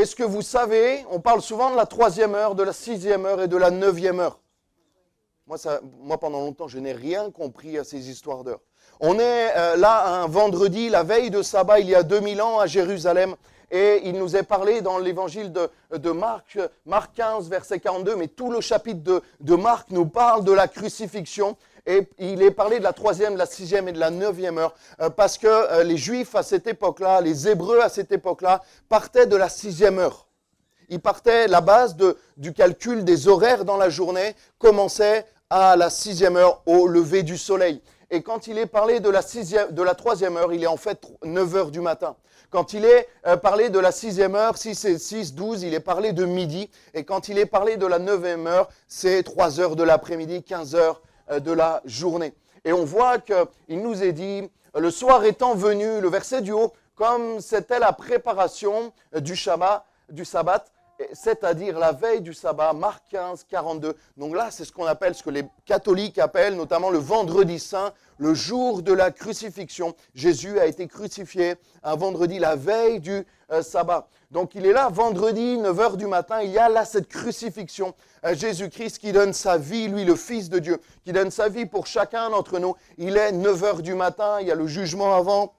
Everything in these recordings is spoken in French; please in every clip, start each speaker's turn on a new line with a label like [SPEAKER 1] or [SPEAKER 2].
[SPEAKER 1] Est-ce que vous savez, on parle souvent de la 3e heure, de la 6e heure et de la 9e heure. Moi, pendant longtemps, je n'ai rien compris à ces histoires d'heures. On est là un vendredi, la veille de sabbat, il y a 2000 ans à Jérusalem. Et il nous est parlé dans l'évangile de Marc, Marc 15, verset 42, mais tout le chapitre de Marc nous parle de la crucifixion. Et il est parlé de la 3e, de la 6e et de la 9e heure, parce que les Juifs à cette époque-là, les Hébreux à cette époque-là, partaient de la 6e heure. Ils partaient, la base du calcul des horaires dans la journée commençait à la 6e heure, au lever du soleil. Et quand il est parlé de la 3e heure, il est en fait 9 heures du matin. Quand il est parlé de la 6e heure, 6 et 6, 12, il est parlé de midi. Et quand il est parlé de la 9e heure, c'est 3 heures de l'après-midi, 15 heures de la journée. Et on voit qu'il nous est dit, le soir étant venu, le verset du haut, comme c'était la préparation du sabbat, c'est-à-dire la veille du sabbat, Marc 15, 42. Donc là, c'est ce qu'on appelle, ce que les catholiques appellent, notamment le vendredi saint, le jour de la crucifixion. Jésus a été crucifié un vendredi, la veille du sabbat. Donc il est là, vendredi, 9 heures du matin, il y a là cette crucifixion. Jésus-Christ qui donne sa vie, lui le Fils de Dieu, qui donne sa vie pour chacun d'entre nous. Il est 9 heures du matin, il y a le jugement avant.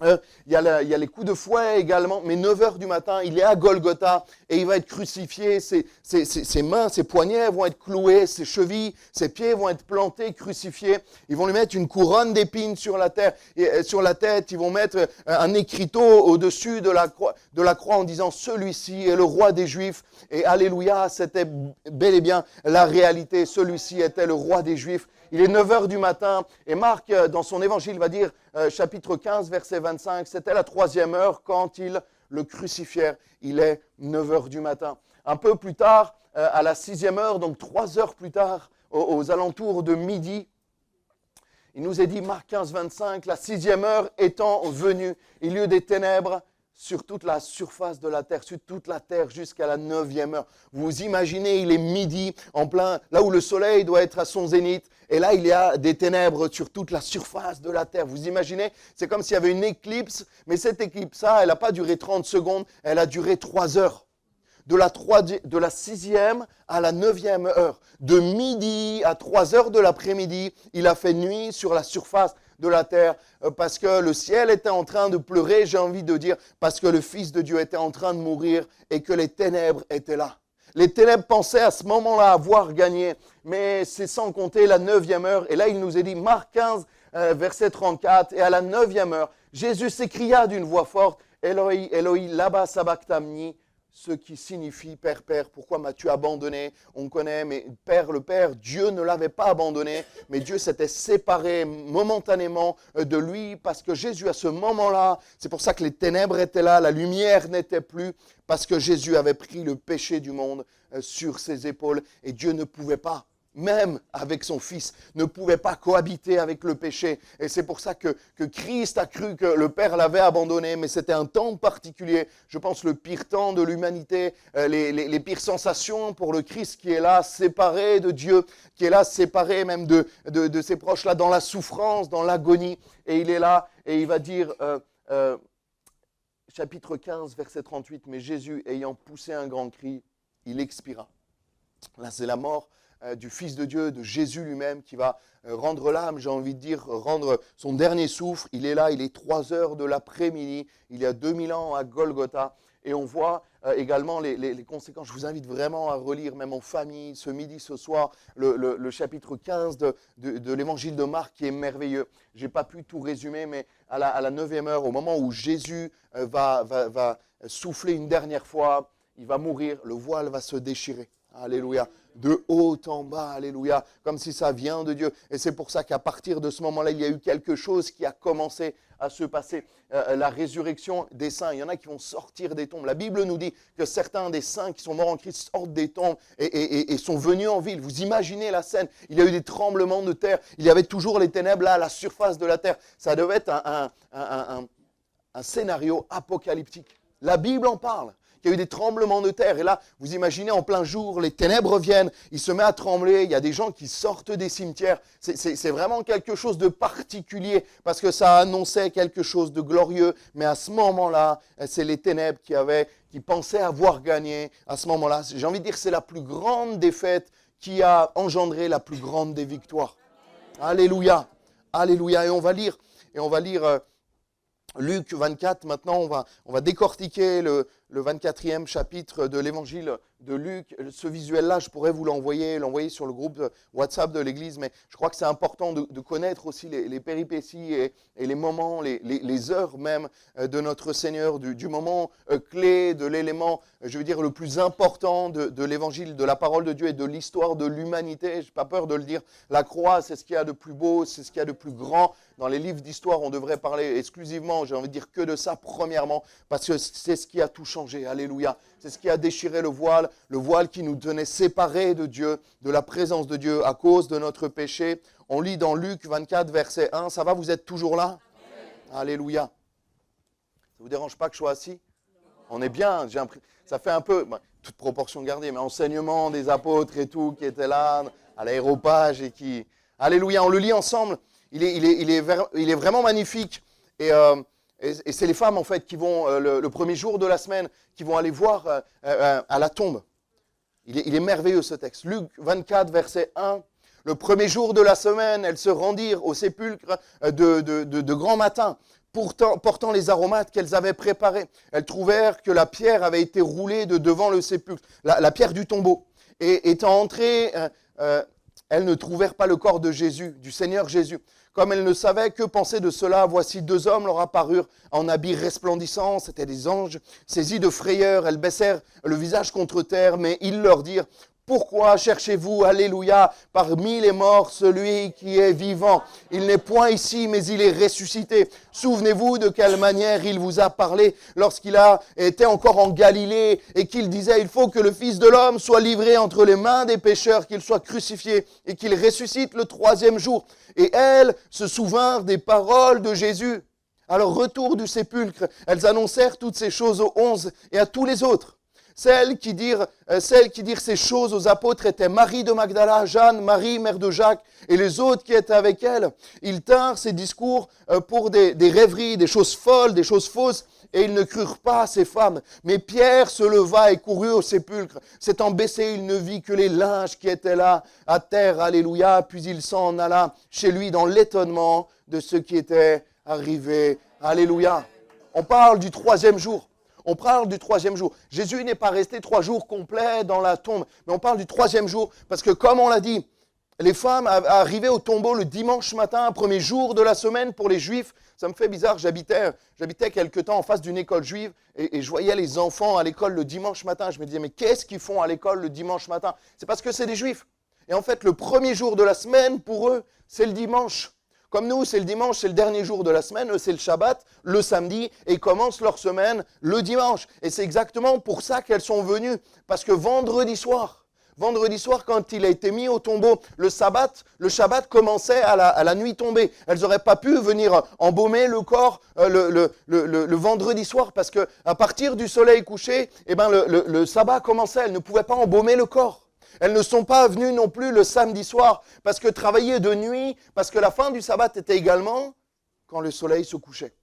[SPEAKER 1] Il y a les coups de fouet également, mais 9 heures du matin, il est à Golgotha et il va être crucifié, ses mains, ses poignets vont être cloués, ses chevilles, ses pieds vont être plantés, crucifiés. Ils vont lui mettre une couronne d'épines sur la tête, ils vont mettre un écriteau au-dessus de la croix en disant « Celui-ci est le roi des Juifs ». Et alléluia, c'était bel et bien la réalité, celui-ci était le roi des Juifs. Il est 9 heures du matin et Marc, dans son évangile, va dire, chapitre 15, verset 25, c'était la 3e heure quand ils le crucifièrent. Il est 9 heures du matin. Un peu plus tard, à la 6e heure, donc 3 heures plus tard, aux alentours de midi, il nous est dit, Marc 15, 25, la 6e heure étant venue, il y eut des ténèbres sur toute la surface de la terre, sur toute la terre jusqu'à la 9e heure. Vous imaginez, il est midi, en plein, là où le soleil doit être à son zénith, et là il y a des ténèbres sur toute la surface de la terre. Vous imaginez, c'est comme s'il y avait une éclipse, mais cette éclipse-là, elle n'a pas duré 30 secondes, elle a duré 3 heures. De la 6e à la 9e heure, de midi à 3 heures de l'après-midi, il a fait nuit sur la surface de la terre, parce que le ciel était en train de pleurer, j'ai envie de dire, parce que le Fils de Dieu était en train de mourir et que les ténèbres étaient là. Les ténèbres pensaient à ce moment-là avoir gagné, mais c'est sans compter la 9e heure. Et là, il nous est dit, Marc 15, verset 34, et à la 9e heure, Jésus s'écria d'une voix forte, Eloi, Eloi, lama sabachthani, ce qui signifie « Père, Père, pourquoi m'as-tu abandonné ?» On connaît, mais Père, le Père, Dieu ne l'avait pas abandonné, mais Dieu s'était séparé momentanément de lui parce que Jésus, à ce moment-là, c'est pour ça que les ténèbres étaient là, la lumière n'était plus, parce que Jésus avait pris le péché du monde sur ses épaules et Dieu ne pouvait pas, même avec son Fils, ne pouvait pas cohabiter avec le péché. Et c'est pour ça que Christ a cru que le Père l'avait abandonné, mais c'était un temps particulier. Je pense le pire temps de l'humanité, les pires sensations pour le Christ qui est là, séparé de Dieu, qui est là, séparé même de ses proches, là, dans la souffrance, dans l'agonie. Et il est là, et il va dire, chapitre 15, verset 38, « Mais Jésus, ayant poussé un grand cri, il expira. » Là, c'est la mort du Fils de Dieu, de Jésus lui-même, qui va rendre l'âme, j'ai envie de dire, rendre son dernier souffle. Il est là, il est 3 heures de l'après-midi, il y a 2000 ans à Golgotha, et on voit également les conséquences. Je vous invite vraiment à relire, même en famille, ce midi, ce soir, le chapitre 15 de l'évangile de Marc, qui est merveilleux. Je n'ai pas pu tout résumer, mais à la 9e heure, au moment où Jésus va souffler une dernière fois, il va mourir, le voile va se déchirer. Alléluia. De haut en bas, alléluia, comme si ça vient de Dieu. Et c'est pour ça qu'à partir de ce moment-là, il y a eu quelque chose qui a commencé à se passer. La résurrection des saints. Il y en a qui vont sortir des tombes. La Bible nous dit que certains des saints qui sont morts en Christ sortent des tombes et sont venus en ville. Vous imaginez la scène. Il y a eu des tremblements de terre. Il y avait toujours les ténèbres là à la surface de la terre. Ça devait être un scénario apocalyptique. La Bible en parle. qu'il y a eu des tremblements de terre. Et là, vous imaginez, en plein jour, les ténèbres viennent, il se met à trembler, il y a des gens qui sortent des cimetières. C'est vraiment quelque chose de particulier, parce que ça annonçait quelque chose de glorieux. Mais à ce moment-là, c'est les ténèbres qui pensaient avoir gagné. À ce moment-là, j'ai envie de dire, c'est la plus grande défaite qui a engendré la plus grande des victoires. Alléluia, alléluia. Et on va lire Luc 24, maintenant on va décortiquer le 24e chapitre de l'évangile de Luc. Ce visuel-là, je pourrais vous l'envoyer sur le groupe WhatsApp de l'église, mais je crois que c'est important de connaître aussi les péripéties et les moments, les heures même de notre Seigneur, du moment clé, de l'élément, je veux dire, le plus important de l'évangile, de la parole de Dieu et de l'histoire de l'humanité. Je n'ai pas peur de le dire. La croix, c'est ce qu'il y a de plus beau, c'est ce qu'il y a de plus grand. Dans les livres d'histoire, on devrait parler exclusivement, j'ai envie de dire, que de ça, premièrement, parce que c'est ce qui a tout changé. Alléluia. C'est ce qui a déchiré le voile qui nous tenait séparés de Dieu, de la présence de Dieu à cause de notre péché. On lit dans Luc 24, verset 1. Ça va, vous êtes toujours là? Alléluia. Ça ne vous dérange pas que je sois assis? On est bien, ça fait un peu, toute proportion gardée, mais enseignement des apôtres et tout, qui étaient là, à l'aéropage et qui... Alléluia, on le lit ensemble. Il est vraiment magnifique. Et c'est les femmes, en fait, qui vont, le premier jour de la semaine, qui vont aller voir à la tombe. Il est merveilleux, ce texte. Luc 24, verset 1. Le premier jour de la semaine, elles se rendirent au sépulcre de grand matin, portant les aromates qu'elles avaient préparés. Elles trouvèrent que la pierre avait été roulée de devant le sépulcre, la pierre du tombeau. Et étant entrées, elles ne trouvèrent pas le corps de Jésus, du Seigneur Jésus. Comme elles ne savaient que penser de cela, voici 2 hommes leur apparurent en habits resplendissants, c'étaient des anges. Saisis de frayeur, elles baissèrent le visage contre terre, mais ils leur dirent: pourquoi cherchez-vous, alléluia, parmi les morts celui qui est vivant? Il n'est point ici, mais il est ressuscité. Souvenez-vous de quelle manière il vous a parlé lorsqu'il était encore en Galilée et qu'il disait: il faut que le Fils de l'homme soit livré entre les mains des pécheurs, qu'il soit crucifié et qu'il ressuscite le 3e jour. Et elles se souvinrent des paroles de Jésus. À leur retour du sépulcre, elles annoncèrent toutes ces choses aux 11 et à tous les autres. Celles qui dirent ces choses aux apôtres étaient Marie de Magdala, Jeanne, Marie, mère de Jacques, et les autres qui étaient avec elle. Ils tinrent ces discours pour des rêveries, des choses folles, des choses fausses, et ils ne crurent pas à ces femmes. Mais Pierre se leva et courut au sépulcre. S'étant baissé, il ne vit que les linges qui étaient là, à terre, alléluia. Puis il s'en alla chez lui dans l'étonnement de ce qui était arrivé, alléluia. On parle du 3e jour. On parle du 3e jour. Jésus n'est pas resté 3 jours complets dans la tombe, mais on parle du 3e jour, parce que comme on l'a dit, les femmes arrivaient au tombeau le dimanche matin, premier jour de la semaine pour les Juifs. Ça me fait bizarre, j'habitais quelque temps en face d'une école juive et je voyais les enfants à l'école le dimanche matin. Je me disais, mais qu'est-ce qu'ils font à l'école le dimanche matin? C'est parce que c'est des Juifs. Et en fait, le premier jour de la semaine, pour eux, c'est le dimanche. Comme nous, c'est le dimanche, c'est le dernier jour de la semaine, eux, c'est le Shabbat, le samedi, et ils commencent leur semaine le dimanche. Et c'est exactement pour ça qu'elles sont venues, parce que vendredi soir, quand il a été mis au tombeau, le Shabbat commençait à la nuit tombée. Elles n'auraient pas pu venir embaumer le corps le vendredi soir, parce qu'à partir du soleil couché, le sabbat commençait, elles ne pouvaient pas embaumer le corps. Elles ne sont pas venues non plus le samedi soir, parce que travailler de nuit, parce que la fin du sabbat était également quand le soleil se couchait.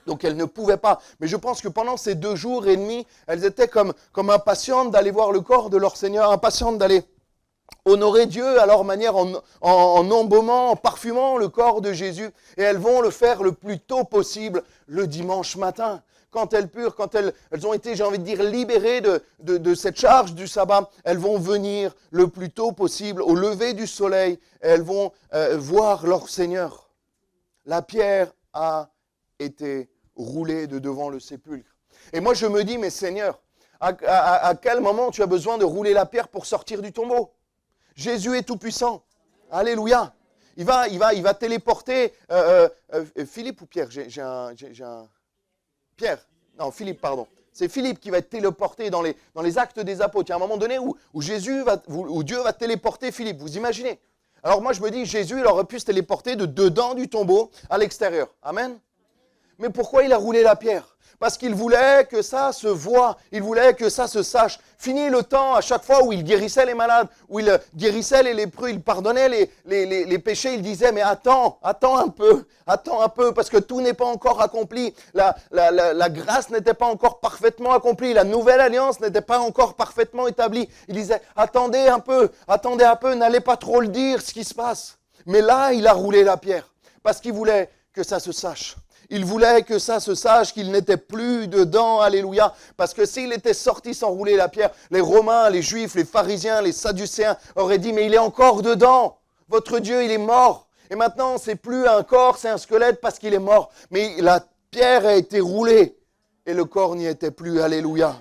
[SPEAKER 1] Donc elles ne pouvaient pas. Mais je pense que pendant ces 2 jours et demi, elles étaient comme impatientes d'aller voir le corps de leur Seigneur, impatientes d'aller honorer Dieu à leur manière en embaumant, en parfumant le corps de Jésus. Et elles vont le faire le plus tôt possible le dimanche matin. Quand elles ont été, j'ai envie de dire, libérées de cette charge du sabbat, elles vont venir le plus tôt possible, au lever du soleil, et elles vont voir leur Seigneur. La pierre a été roulée de devant le sépulcre. Et moi je me dis, mais Seigneur, à quel moment tu as besoin de rouler la pierre pour sortir du tombeau? Jésus est tout puissant. Alléluia. Il va téléporter. Philippe ou Pierre? J'ai un... Pierre, non, Philippe, pardon. C'est Philippe qui va être téléporté dans les actes des apôtres. Il y a un moment donné où Dieu va téléporter Philippe, vous imaginez? Alors moi je me dis, Jésus, il aurait pu se téléporter de dedans du tombeau à l'extérieur. Amen. Mais pourquoi il a roulé la pierre? Parce qu'il voulait que ça se voie, il voulait que ça se sache. Fini le temps à chaque fois où il guérissait les malades, où il guérissait les lépreux, il pardonnait les péchés, il disait mais attends un peu, parce que tout n'est pas encore accompli. La grâce n'était pas encore parfaitement accomplie, la nouvelle alliance n'était pas encore parfaitement établie. Il disait attendez un peu, n'allez pas trop le dire ce qui se passe. Mais là, il a roulé la pierre, parce qu'il voulait que ça se sache. Il voulait que ça se sache qu'il n'était plus dedans, alléluia. Parce que s'il était sorti sans rouler la pierre, les Romains, les Juifs, les pharisiens, les Sadducéens auraient dit, mais il est encore dedans. Votre Dieu, il est mort. Et maintenant, c'est plus un corps, c'est un squelette parce qu'il est mort. Mais la pierre a été roulée et le corps n'y était plus, alléluia.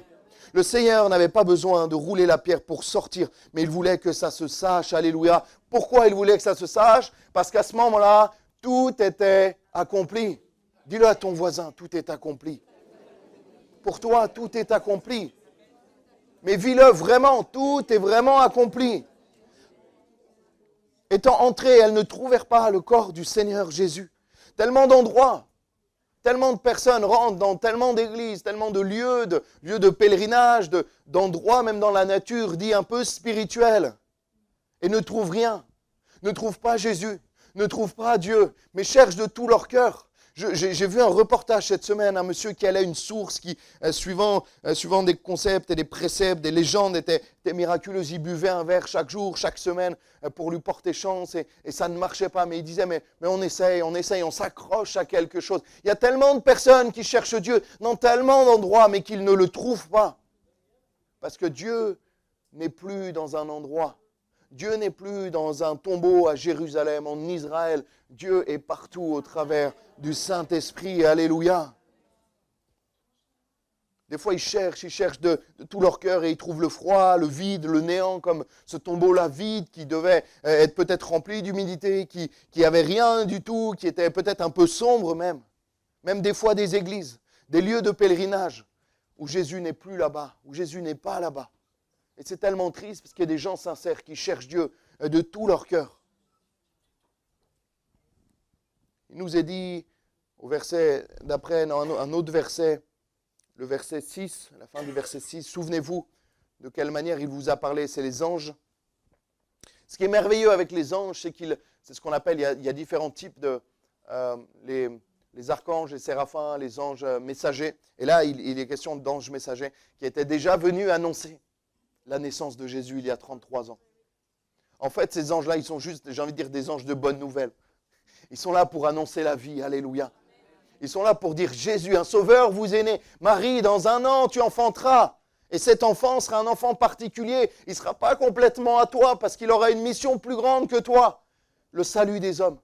[SPEAKER 1] Le Seigneur n'avait pas besoin de rouler la pierre pour sortir, mais il voulait que ça se sache, alléluia. Pourquoi il voulait que ça se sache? Parce qu'à ce moment-là, tout était accompli. Dis-le à ton voisin, tout est accompli. Pour toi, tout est accompli. Mais vis-le vraiment, tout est vraiment accompli. Étant entrées, elles ne trouvèrent pas le corps du Seigneur Jésus. Tellement d'endroits, tellement de personnes rentrent dans tellement d'églises, tellement de lieux de pèlerinage, d'endroits même dans la nature, dits un peu spirituels, et ne trouvent rien, ne trouvent pas Jésus, ne trouvent pas Dieu, mais cherchent de tout leur cœur. J'ai vu un reportage cette semaine, un monsieur qui allait à une source qui, suivant des concepts et des préceptes, des légendes, était miraculeuse. Il buvait un verre chaque jour, chaque semaine pour lui porter chance et ça ne marchait pas. Mais il disait, mais on essaye, on s'accroche à quelque chose. Il y a tellement de personnes qui cherchent Dieu dans tellement d'endroits, mais qu'ils ne le trouvent pas. Parce que Dieu n'est plus dans un endroit. Dieu n'est plus dans un tombeau à Jérusalem, en Israël. Dieu est partout au travers du Saint-Esprit. Alléluia. Des fois, ils cherchent de tout leur cœur et ils trouvent le froid, le vide, le néant, comme ce tombeau-là vide qui devait être peut-être rempli d'humidité, qui avait rien du tout, qui était peut-être un peu sombre même. Même des fois des églises, des lieux de pèlerinage où Jésus n'est plus là-bas, où Jésus n'est pas là-bas. Et c'est tellement triste parce qu'il y a des gens sincères qui cherchent Dieu de tout leur cœur. Il nous est dit au verset d'après, un autre verset, le verset 6, la fin du verset 6, souvenez-vous de quelle manière il vous a parlé, c'est les anges. Ce qui est merveilleux avec les anges, c'est ce qu'on appelle, il y a différents types de, les archanges, les séraphins, les anges messagers. Et là, il est question d'anges messagers qui étaient déjà venus annoncer la naissance de Jésus il y a 33 ans. En fait, ces anges-là, ils sont juste, j'ai envie de dire, des anges de bonnes nouvelles. Ils sont là pour annoncer la vie, alléluia. Ils sont là pour dire, Jésus, un sauveur vous est né. Marie, dans 1 an, tu enfanteras. Et cet enfant sera un enfant particulier. Il ne sera pas complètement à toi parce qu'il aura une mission plus grande que toi. Le salut des hommes.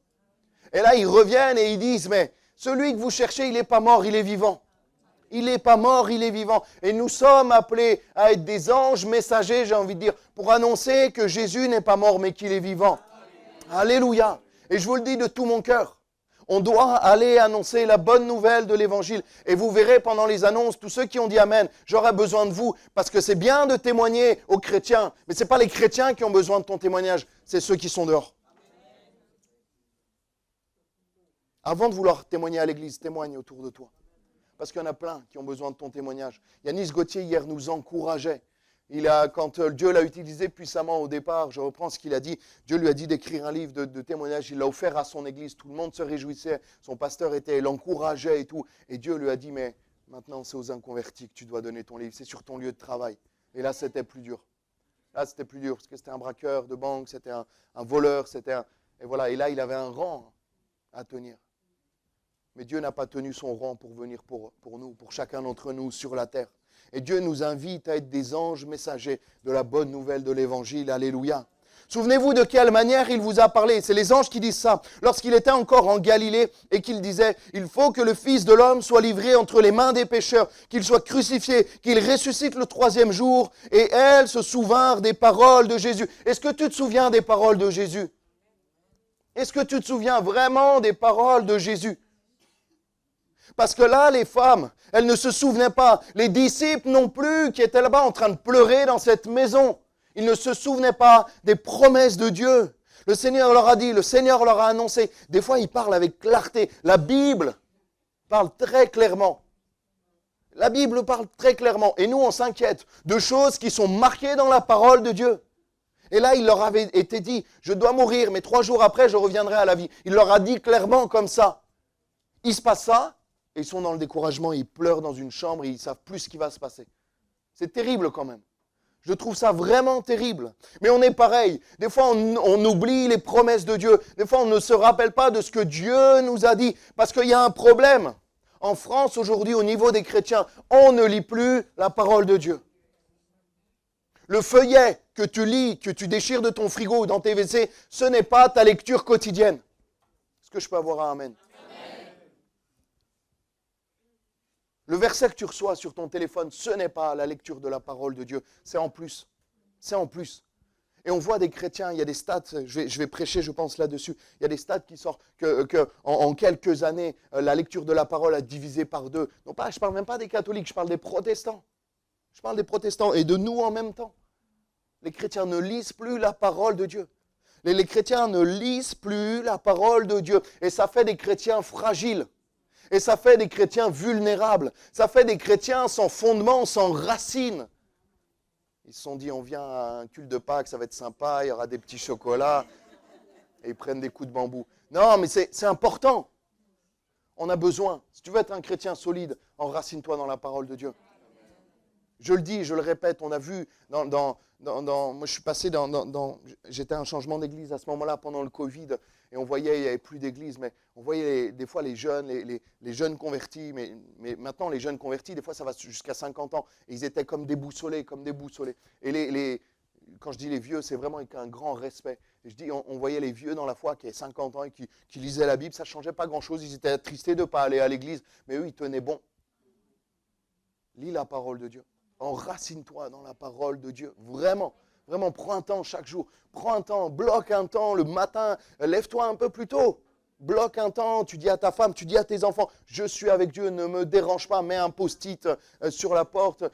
[SPEAKER 1] Et là, ils reviennent et ils disent, mais celui que vous cherchez, il n'est pas mort, il est vivant. Il n'est pas mort, il est vivant. Et nous sommes appelés à être des anges messagers, j'ai envie de dire, pour annoncer que Jésus n'est pas mort, mais qu'il est vivant. Alléluia. Et je vous le dis de tout mon cœur. On doit aller annoncer la bonne nouvelle de l'Évangile. Et vous verrez pendant les annonces, tous ceux qui ont dit Amen, j'aurai besoin de vous, parce que c'est bien de témoigner aux chrétiens, mais ce n'est pas les chrétiens qui ont besoin de ton témoignage, c'est ceux qui sont dehors. Avant de vouloir témoigner à l'église, témoigne autour de toi. Parce qu'il y en a plein qui ont besoin de ton témoignage. Yanis Gauthier, hier, nous encourageait. Quand Dieu l'a utilisé puissamment au départ, je reprends ce qu'il a dit, Dieu lui a dit d'écrire un livre de témoignages, il l'a offert à son église, tout le monde se réjouissait, son pasteur l'encourageait et tout. Et Dieu lui a dit, mais maintenant c'est aux inconvertis que tu dois donner ton livre, c'est sur ton lieu de travail. Et là, c'était plus dur. Là, c'était plus dur, parce que c'était un braqueur de banque, c'était un voleur, et voilà. Et là, il avait un rang à tenir. Mais Dieu n'a pas tenu son rang pour venir pour nous, pour chacun d'entre nous sur la terre. Et Dieu nous invite à être des anges messagers de la bonne nouvelle de l'Évangile. Alléluia. Souvenez-vous de quelle manière il vous a parlé. C'est les anges qui disent ça. Lorsqu'il était encore en Galilée et qu'il disait « Il faut que le Fils de l'homme soit livré entre les mains des pécheurs, qu'il soit crucifié, qu'il ressuscite le 3e jour. » Et elles se souvinrent des paroles de Jésus. Est-ce que tu te souviens des paroles de Jésus? Est-ce que tu te souviens vraiment des paroles de Jésus? Parce que là, les femmes, elles ne se souvenaient pas. Les disciples non plus, qui étaient là-bas en train de pleurer dans cette maison. Ils ne se souvenaient pas des promesses de Dieu. Le Seigneur leur a dit, le Seigneur leur a annoncé. Des fois, il parle avec clarté. La Bible parle très clairement. La Bible parle très clairement. Et nous, on s'inquiète de choses qui sont marquées dans la parole de Dieu. Et là, il leur avait été dit, je dois mourir, mais 3 jours après, je reviendrai à la vie. Il leur a dit clairement comme ça. Il se passe ça, et ils sont dans le découragement, ils pleurent dans une chambre, et ils ne savent plus ce qui va se passer. C'est terrible quand même. Je trouve ça vraiment terrible. Mais on est pareil. Des fois, on oublie les promesses de Dieu. Des fois, on ne se rappelle pas de ce que Dieu nous a dit. Parce qu'il y a un problème. En France, aujourd'hui, au niveau des chrétiens, on ne lit plus la parole de Dieu. Le feuillet que tu lis, que tu déchires de ton frigo ou dans tes WC, ce n'est pas ta lecture quotidienne. Est-ce que je peux avoir un amen? Le verset que tu reçois sur ton téléphone, ce n'est pas la lecture de la parole de Dieu. C'est en plus. C'est en plus. Et on voit des chrétiens, il y a des stats, je vais prêcher, je pense, là-dessus. Il y a des stats qui sortent en quelques années, la lecture de la parole a divisé par 2. Non pas, je ne parle même pas des catholiques, je parle des protestants. Je parle des protestants et de nous en même temps. Les chrétiens ne lisent plus la parole de Dieu. Les chrétiens ne lisent plus la parole de Dieu. Et ça fait des chrétiens fragiles. Et ça fait des chrétiens vulnérables. Ça fait des chrétiens sans fondement, sans racines. Ils se sont dit, on vient à un culte de Pâques, ça va être sympa, il y aura des petits chocolats. Et ils prennent des coups de bambou. Non, mais c'est important. On a besoin. Si tu veux être un chrétien solide, enracine-toi dans la parole de Dieu. Je le dis, je le répète, on a vu moi je suis passé j'étais à un changement d'église à ce moment-là pendant le Covid et on voyait, il n'y avait plus d'église, mais on voyait des fois les jeunes, les jeunes convertis, mais maintenant les jeunes convertis, des fois ça va jusqu'à 50 ans, et ils étaient comme déboussolés. Et quand je dis les vieux, c'est vraiment avec un grand respect. Et je dis, on voyait les vieux dans la foi qui avaient 50 ans et qui lisaient la Bible, ça ne changeait pas grand-chose, ils étaient attristés de ne pas aller à l'église, mais eux ils tenaient bon. Lis la parole de Dieu. Enracine-toi dans la parole de Dieu. Vraiment, vraiment, prends un temps chaque jour. Prends un temps, bloque un temps le matin. Lève-toi un peu plus tôt. Bloque un temps, tu dis à ta femme, tu dis à tes enfants, je suis avec Dieu, ne me dérange pas, mets un post-it sur la porte.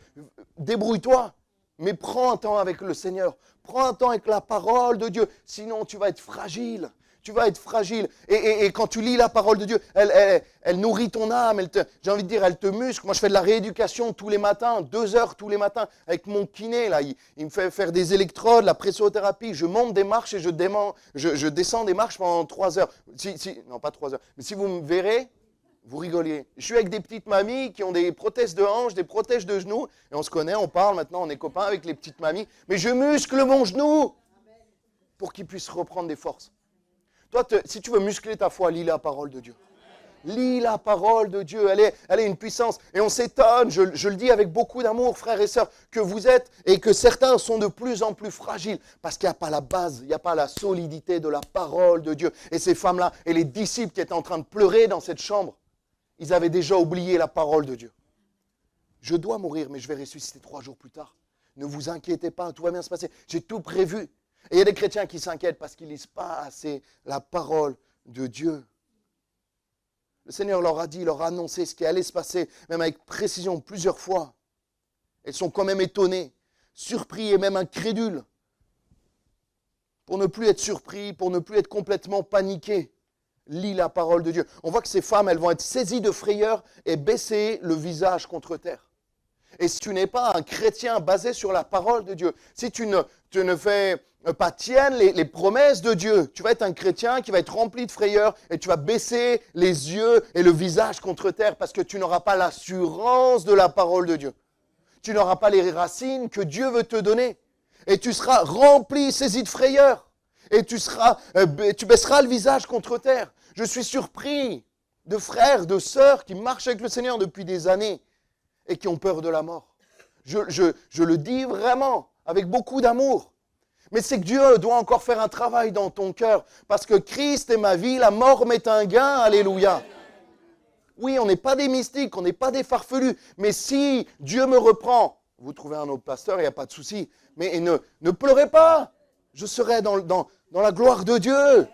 [SPEAKER 1] Débrouille-toi, mais prends un temps avec le Seigneur. Prends un temps avec la parole de Dieu, sinon tu vas être fragile. Tu vas être fragile. Et quand tu lis la parole de Dieu, elle nourrit ton âme. J'ai envie de dire, elle te muscle. Moi, je fais de la rééducation tous les matins, 2 heures tous les matins, avec mon kiné. Là, il me fait faire des électrodes, la pressothérapie. Je monte des marches et je descends des marches pendant 3 heures. Non, pas 3 heures. Mais si vous me verrez, vous rigoliez. Je suis avec des petites mamies qui ont des prothèses de hanches, des prothèses de genoux. Et on se connaît, on parle maintenant, on est copains avec les petites mamies. Mais je muscle mon genou pour qu'il puisse reprendre des forces. Toi, si tu veux muscler ta foi, lis la parole de Dieu. Lis la parole de Dieu, elle est une puissance. Et on s'étonne, je le dis avec beaucoup d'amour, frères et sœurs, que vous êtes et que certains sont de plus en plus fragiles parce qu'il n'y a pas la base, il n'y a pas la solidité de la parole de Dieu. Et ces femmes-là et les disciples qui étaient en train de pleurer dans cette chambre, ils avaient déjà oublié la parole de Dieu. Je dois mourir, mais je vais ressusciter 3 jours plus tard. Ne vous inquiétez pas, tout va bien se passer. J'ai tout prévu. Et il y a des chrétiens qui s'inquiètent parce qu'ils ne lisent pas assez la parole de Dieu. Le Seigneur leur a dit, leur a annoncé ce qui allait se passer, même avec précision plusieurs fois. Elles sont quand même étonnées, surpris et même incrédules. Pour ne plus être surpris, pour ne plus être complètement paniqués, lis la parole de Dieu. On voit que ces femmes, elles vont être saisies de frayeur et baisser le visage contre terre. Et si tu n'es pas un chrétien basé sur la parole de Dieu, si tu ne fais pas tienne les promesses de Dieu, tu vas être un chrétien qui va être rempli de frayeur et tu vas baisser les yeux et le visage contre terre parce que tu n'auras pas l'assurance de la parole de Dieu. Tu n'auras pas les racines que Dieu veut te donner. Et tu seras rempli, saisi de frayeur. Et tu baisseras le visage contre terre. Je suis surpris de frères, de sœurs qui marchent avec le Seigneur depuis des années et qui ont peur de la mort. Je le dis vraiment, avec beaucoup d'amour. Mais c'est que Dieu doit encore faire un travail dans ton cœur. Parce que Christ est ma vie, la mort m'est un gain. Alléluia. Oui, on n'est pas des mystiques, on n'est pas des farfelus. Mais si Dieu me reprend, vous trouvez un autre pasteur, il n'y a pas de souci. Mais ne pleurez pas. Je serai dans la gloire de Dieu.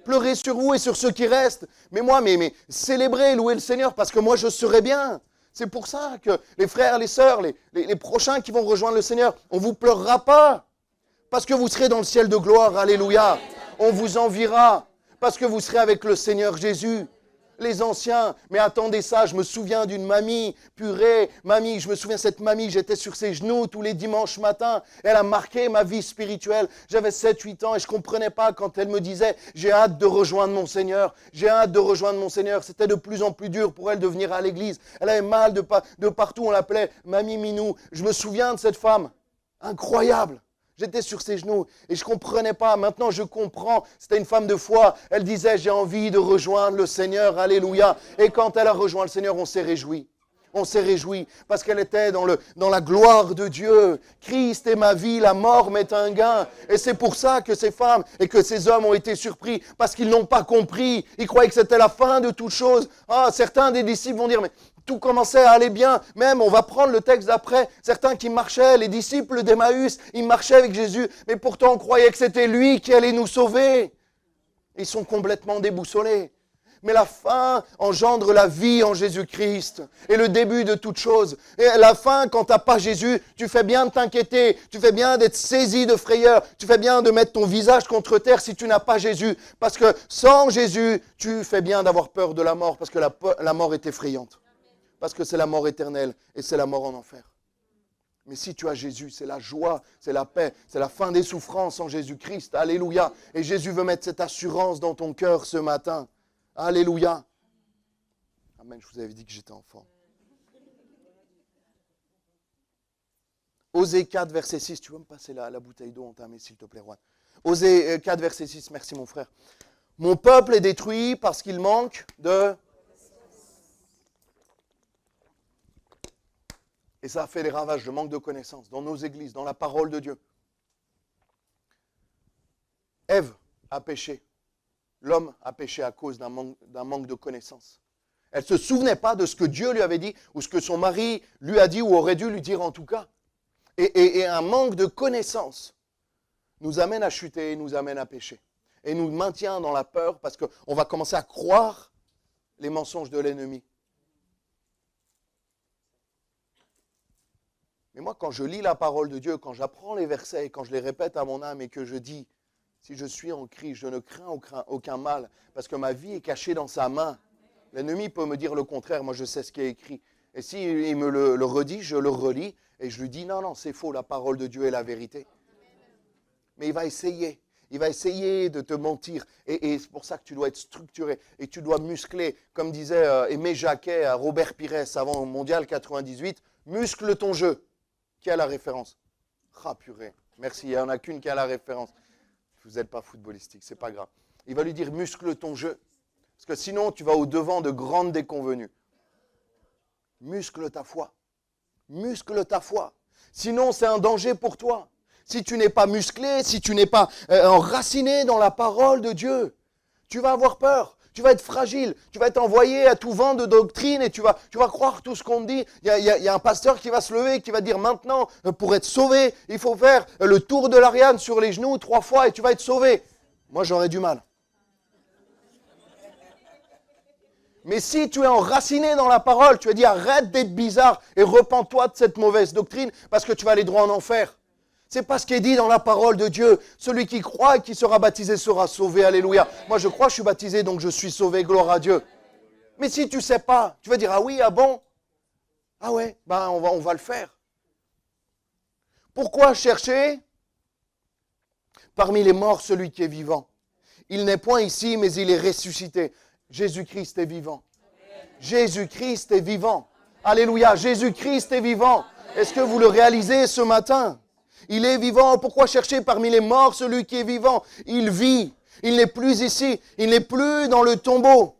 [SPEAKER 1] Pleurez sur vous et sur ceux qui restent. Mais moi, célébrez, louez le Seigneur parce que moi, je serai bien. C'est pour ça que les frères, les sœurs, les prochains qui vont rejoindre le Seigneur, on ne vous pleurera pas. Parce que vous serez dans le ciel de gloire, alléluia. On vous enviera parce que vous serez avec le Seigneur Jésus. les anciens. Mais attendez ça, je me souviens d'une mamie, purée, mamie, je me souviens de cette mamie, j'étais sur ses genoux tous les dimanches matins. Elle a marqué ma vie spirituelle. J'avais 7-8 ans et je ne comprenais pas quand elle me disait « J'ai hâte de rejoindre mon Seigneur, j'ai hâte de rejoindre mon Seigneur ». C'était de plus en plus dur pour elle de venir à l'église. Elle avait mal de partout, on l'appelait Mamie Minou. Je me souviens de cette femme, incroyable. J'étais sur ses genoux et je ne comprenais pas. Maintenant, je comprends. C'était une femme de foi. Elle disait, j'ai envie de rejoindre le Seigneur. Alléluia. Et quand elle a rejoint le Seigneur, on s'est réjouis. On s'est réjouis parce qu'elle était dans la gloire de Dieu. Christ est ma vie, la mort m'est un gain. Et c'est pour ça que ces femmes et que ces hommes ont été surpris parce qu'ils n'ont pas compris. Ils croyaient que c'était la fin de toute chose. Ah, certains des disciples vont dire, mais tout commençait à aller bien. Même, on va prendre le texte d'après. Certains qui marchaient, les disciples d'Emmaüs, ils marchaient avec Jésus. Mais pourtant, on croyait que c'était lui qui allait nous sauver. Ils sont complètement déboussolés. Mais la fin engendre la vie en Jésus-Christ. Et le début de toute chose. Et la fin, quand tu n'as pas Jésus, tu fais bien de t'inquiéter. Tu fais bien d'être saisi de frayeur. Tu fais bien de mettre ton visage contre terre si tu n'as pas Jésus. Parce que sans Jésus, tu fais bien d'avoir peur de la mort. Parce que la mort est effrayante. Parce que c'est la mort éternelle et c'est la mort en enfer. Mais si tu as Jésus, c'est la joie, c'est la paix, c'est la fin des souffrances en Jésus-Christ. Alléluia. Et Jésus veut mettre cette assurance dans ton cœur ce matin. Alléluia. Amen, je vous avais dit que j'étais enfant. Osée 4, verset 6. Tu veux me passer la bouteille d'eau, on t'a mis, s'il te plaît, Juan. Osée 4, verset 6. Merci, mon frère. Mon peuple est détruit parce qu'il manque de... Et ça a fait des ravages, le manque de connaissances dans nos églises, dans la parole de Dieu. Ève a péché. L'homme a péché à cause d'un manque de connaissances. Elle ne se souvenait pas de ce que Dieu lui avait dit, ou ce que son mari lui a dit, ou aurait dû lui dire en tout cas. Et un manque de connaissances nous amène à chuter, nous amène à pécher. Et nous maintient dans la peur, parce qu'on va commencer à croire les mensonges de l'ennemi. Mais moi, quand je lis la parole de Dieu, quand j'apprends les versets, et quand je les répète à mon âme et que je dis, si je suis en Christ, je ne crains aucun mal, parce que ma vie est cachée dans sa main. L'ennemi peut me dire le contraire, moi je sais ce qui est écrit. Et s'il me le redit, je le relis, et je lui dis, non, c'est faux, la parole de Dieu est la vérité. Mais il va essayer de te mentir, et c'est pour ça que tu dois être structuré, et tu dois muscler, comme disait Aimé Jacquet à Robert Pires avant le Mondial 98, muscle ton jeu. Qui a la référence? Ah purée, merci, il n'y en a qu'une qui a la référence. Vous n'êtes pas footballistique, c'est pas grave. Il va lui dire muscle ton jeu, parce que sinon tu vas au-devant de grandes déconvenues. Muscle ta foi. Muscle ta foi. Sinon c'est un danger pour toi. Si tu n'es pas musclé, si tu n'es pas enraciné dans la parole de Dieu, tu vas avoir peur. Tu vas être fragile, tu vas être envoyé à tout vent de doctrine et tu vas croire tout ce qu'on te dit. Il y a un pasteur qui va se lever et qui va dire maintenant, pour être sauvé, il faut faire le tour de l'Ariane sur les genoux 3 fois et tu vas être sauvé. Moi, j'aurais du mal. Mais si tu es enraciné dans la parole, tu vas dire arrête d'être bizarre et repens-toi de cette mauvaise doctrine parce que tu vas aller droit en enfer. C'est pas ce qui est dit dans la parole de Dieu. Celui qui croit et qui sera baptisé sera sauvé. Alléluia. Moi, je crois, je suis baptisé, donc je suis sauvé. Gloire à Dieu. Mais si tu ne sais pas, tu vas dire, ah oui, ah bon? Ah ouais, on va le faire. Pourquoi chercher parmi les morts celui qui est vivant? Il n'est point ici, mais il est ressuscité. Jésus-Christ est vivant. Jésus-Christ est vivant. Alléluia. Jésus-Christ est vivant. Est-ce que vous le réalisez ce matin? Il est vivant. Pourquoi chercher parmi les morts celui qui est vivant? Il vit. Il n'est plus ici. Il n'est plus dans le tombeau.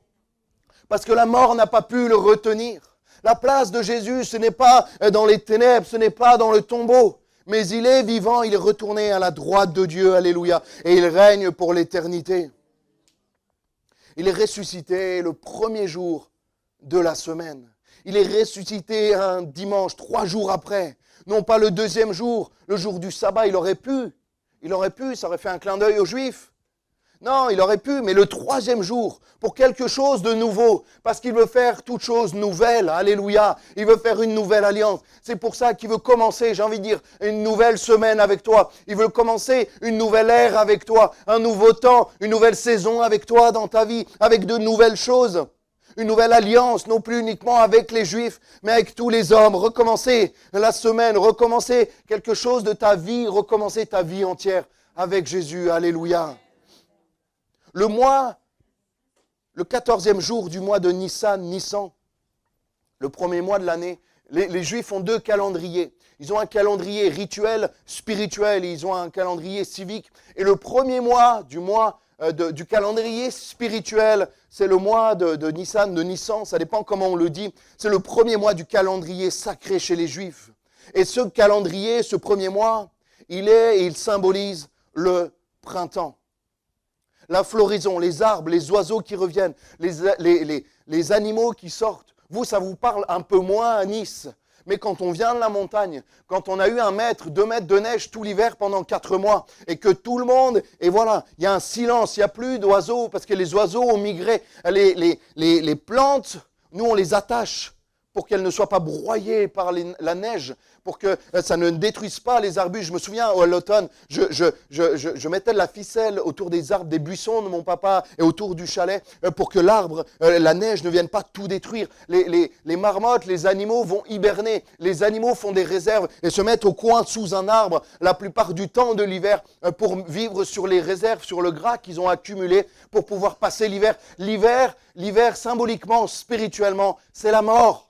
[SPEAKER 1] Parce que la mort n'a pas pu le retenir. La place de Jésus, ce n'est pas dans les ténèbres, ce n'est pas dans le tombeau. Mais il est vivant, il est retourné à la droite de Dieu. Alléluia. Et il règne pour l'éternité. Il est ressuscité le premier jour de la semaine. Il est ressuscité un dimanche, 3 jours après. Non pas le deuxième jour, le jour du sabbat, il aurait pu, ça aurait fait un clin d'œil aux Juifs. Non, il aurait pu, mais le 3e jour, pour quelque chose de nouveau, parce qu'il veut faire toute chose nouvelle, alléluia, il veut faire une nouvelle alliance. C'est pour ça qu'il veut commencer, j'ai envie de dire, une nouvelle semaine avec toi. Il veut commencer une nouvelle ère avec toi, un nouveau temps, une nouvelle saison avec toi dans ta vie, avec de nouvelles choses. Une nouvelle alliance, non plus uniquement avec les Juifs, mais avec tous les hommes. Recommencer la semaine, recommencer quelque chose de ta vie, recommencer ta vie entière avec Jésus. Alléluia. Le 14e jour du mois de Nissan, le premier mois de l'année, les Juifs ont deux calendriers. Ils ont un calendrier rituel, spirituel, et ils ont un calendrier civique. Et le premier mois du calendrier spirituel, c'est le mois de Nissan, ça dépend comment on le dit. C'est le premier mois du calendrier sacré chez les Juifs. Et ce calendrier, ce premier mois, il symbolise le printemps. La floraison, les arbres, les oiseaux qui reviennent, les animaux qui sortent. Vous, ça vous parle un peu moins à Nice. Mais quand on vient de la montagne, quand on a eu 1 mètre, 2 mètres de neige tout l'hiver pendant 4 mois, et que tout le monde, et voilà, il y a un silence, il n'y a plus d'oiseaux, parce que les oiseaux ont migré. Les plantes, nous on les attache pour qu'elles ne soient pas broyées par la neige, pour que ça ne détruise pas les arbustes. Je me souviens, à l'automne, je mettais de la ficelle autour des arbres, des buissons de mon papa et autour du chalet pour que la neige ne vienne pas tout détruire. Les marmottes, les animaux vont hiberner. Les animaux font des réserves et se mettent au coin sous un arbre la plupart du temps de l'hiver pour vivre sur les réserves, sur le gras qu'ils ont accumulé pour pouvoir passer l'hiver. L'hiver, symboliquement, spirituellement, c'est la mort.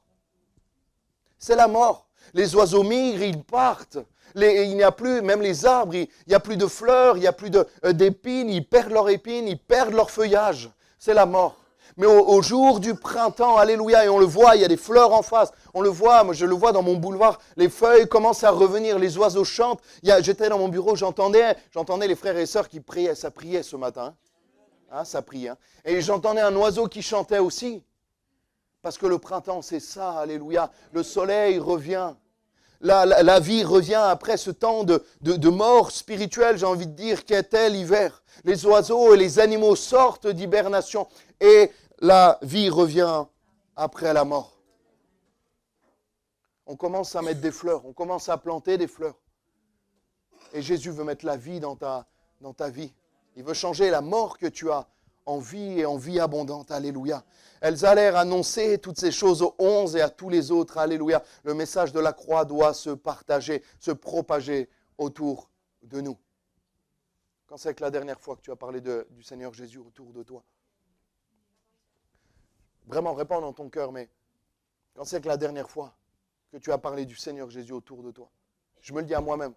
[SPEAKER 1] C'est la mort. Les oiseaux migrent, ils partent. Il n'y a plus, même les arbres, il n'y a plus de fleurs, il n'y a plus d'épines, ils perdent leurs épines, ils perdent leur feuillage. C'est la mort. Mais au jour du printemps, alléluia, et on le voit, il y a des fleurs en face. On le voit, moi je le vois dans mon boulevard, les feuilles commencent à revenir, les oiseaux chantent. J'étais dans mon bureau, j'entendais les frères et sœurs qui priaient, ça priait ce matin. Hein, ça priait. Hein. Et j'entendais un oiseau qui chantait aussi. Parce que le printemps, c'est ça, alléluia. Le soleil revient. La vie revient après ce temps de mort spirituelle, j'ai envie de dire, qu'était l'hiver. Les oiseaux et les animaux sortent d'hibernation et la vie revient après la mort. On commence à mettre des fleurs, on commence à planter des fleurs. Et Jésus veut mettre la vie dans ta vie. Il veut changer la mort que tu as en vie et en vie abondante. Alléluia. Elles allèrent annoncer toutes ces choses aux 11 et à tous les autres. Alléluia. Le message de la croix doit se partager, se propager autour de nous. Quand c'est que la dernière fois que tu as parlé du Seigneur Jésus autour de toi? Vraiment, réponds dans ton cœur, mais quand c'est que la dernière fois que tu as parlé du Seigneur Jésus autour de toi? Je me le dis à moi-même.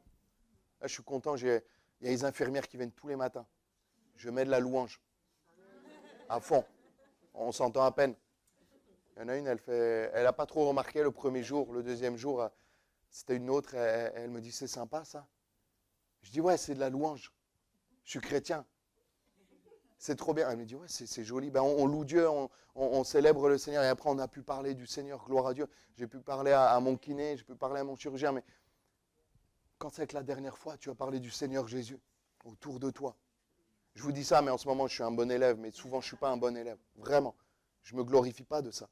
[SPEAKER 1] Là, je suis content, il y a les infirmières qui viennent tous les matins. Je mets de la louange. À fond. On s'entend à peine. Il y en a une, elle n'a pas trop remarqué le premier jour. Le deuxième jour, c'était une autre. Elle me dit, c'est sympa ça. Je dis, ouais, c'est de la louange. Je suis chrétien. C'est trop bien. Elle me dit, ouais, c'est joli. Ben, on loue Dieu, on célèbre le Seigneur. Et après, on a pu parler du Seigneur. Gloire à Dieu. J'ai pu parler à mon kiné, j'ai pu parler à mon chirurgien. Mais quand c'est que la dernière fois, tu as parlé du Seigneur Jésus autour de toi? Je vous dis ça, mais en ce moment, je suis un bon élève, mais souvent, je ne suis pas un bon élève. Vraiment. Je ne me glorifie pas de ça.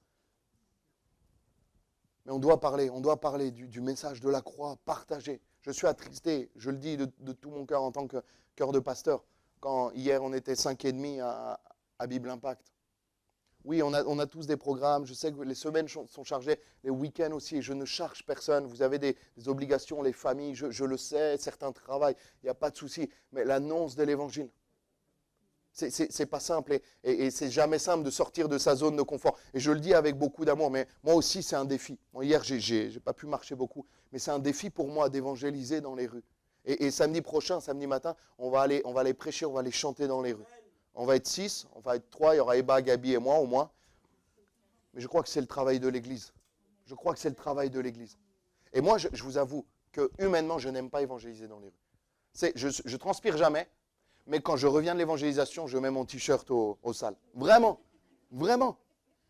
[SPEAKER 1] Mais on doit parler du message de la croix, partager. Je suis attristé, je le dis de tout mon cœur en tant que cœur de pasteur, quand hier, on était 5,5 à Bible Impact. Oui, on a tous des programmes, je sais que les semaines sont chargées, les week-ends aussi, et je ne charge personne. Vous avez des obligations, les familles, je le sais, certains travaillent, il n'y a pas de souci. Mais l'annonce de l'Évangile, c'est pas simple et c'est jamais simple de sortir de sa zone de confort. Et je le dis avec beaucoup d'amour, mais moi aussi c'est un défi. Bon, hier, j'ai pas pu marcher beaucoup, mais c'est un défi pour moi d'évangéliser dans les rues. Et samedi prochain, samedi matin, on va aller prêcher, on va aller chanter dans les rues. On va être 6, on va être 3, il y aura Eba, Gabi et moi au moins. Mais je crois que c'est le travail de l'Église. Je crois que c'est le travail de l'Église. Et moi, je vous avoue que humainement, je n'aime pas évangéliser dans les rues. Je transpire jamais. Mais quand je reviens de l'évangélisation, je mets mon t-shirt au sale. Vraiment, vraiment.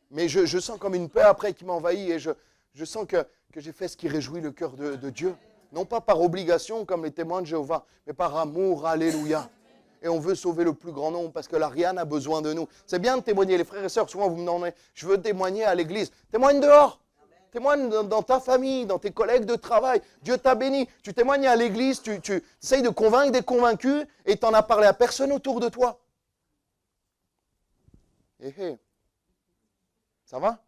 [SPEAKER 1] Mais je sens comme une paix après qui m'envahit et je sens que j'ai fait ce qui réjouit le cœur de Dieu. Non pas par obligation comme les témoins de Jéhovah, mais par amour, alléluia. Et on veut sauver le plus grand nombre parce que l'Ariane a besoin de nous. C'est bien de témoigner. Les frères et sœurs, souvent vous me demandez, je veux témoigner à l'église. Témoigne dehors. Témoigne dans ta famille, dans tes collègues de travail. Dieu t'a béni. Tu témoignes à l'église, tu essayes de convaincre des convaincus et tu n'en as parlé à personne autour de toi. Ça va?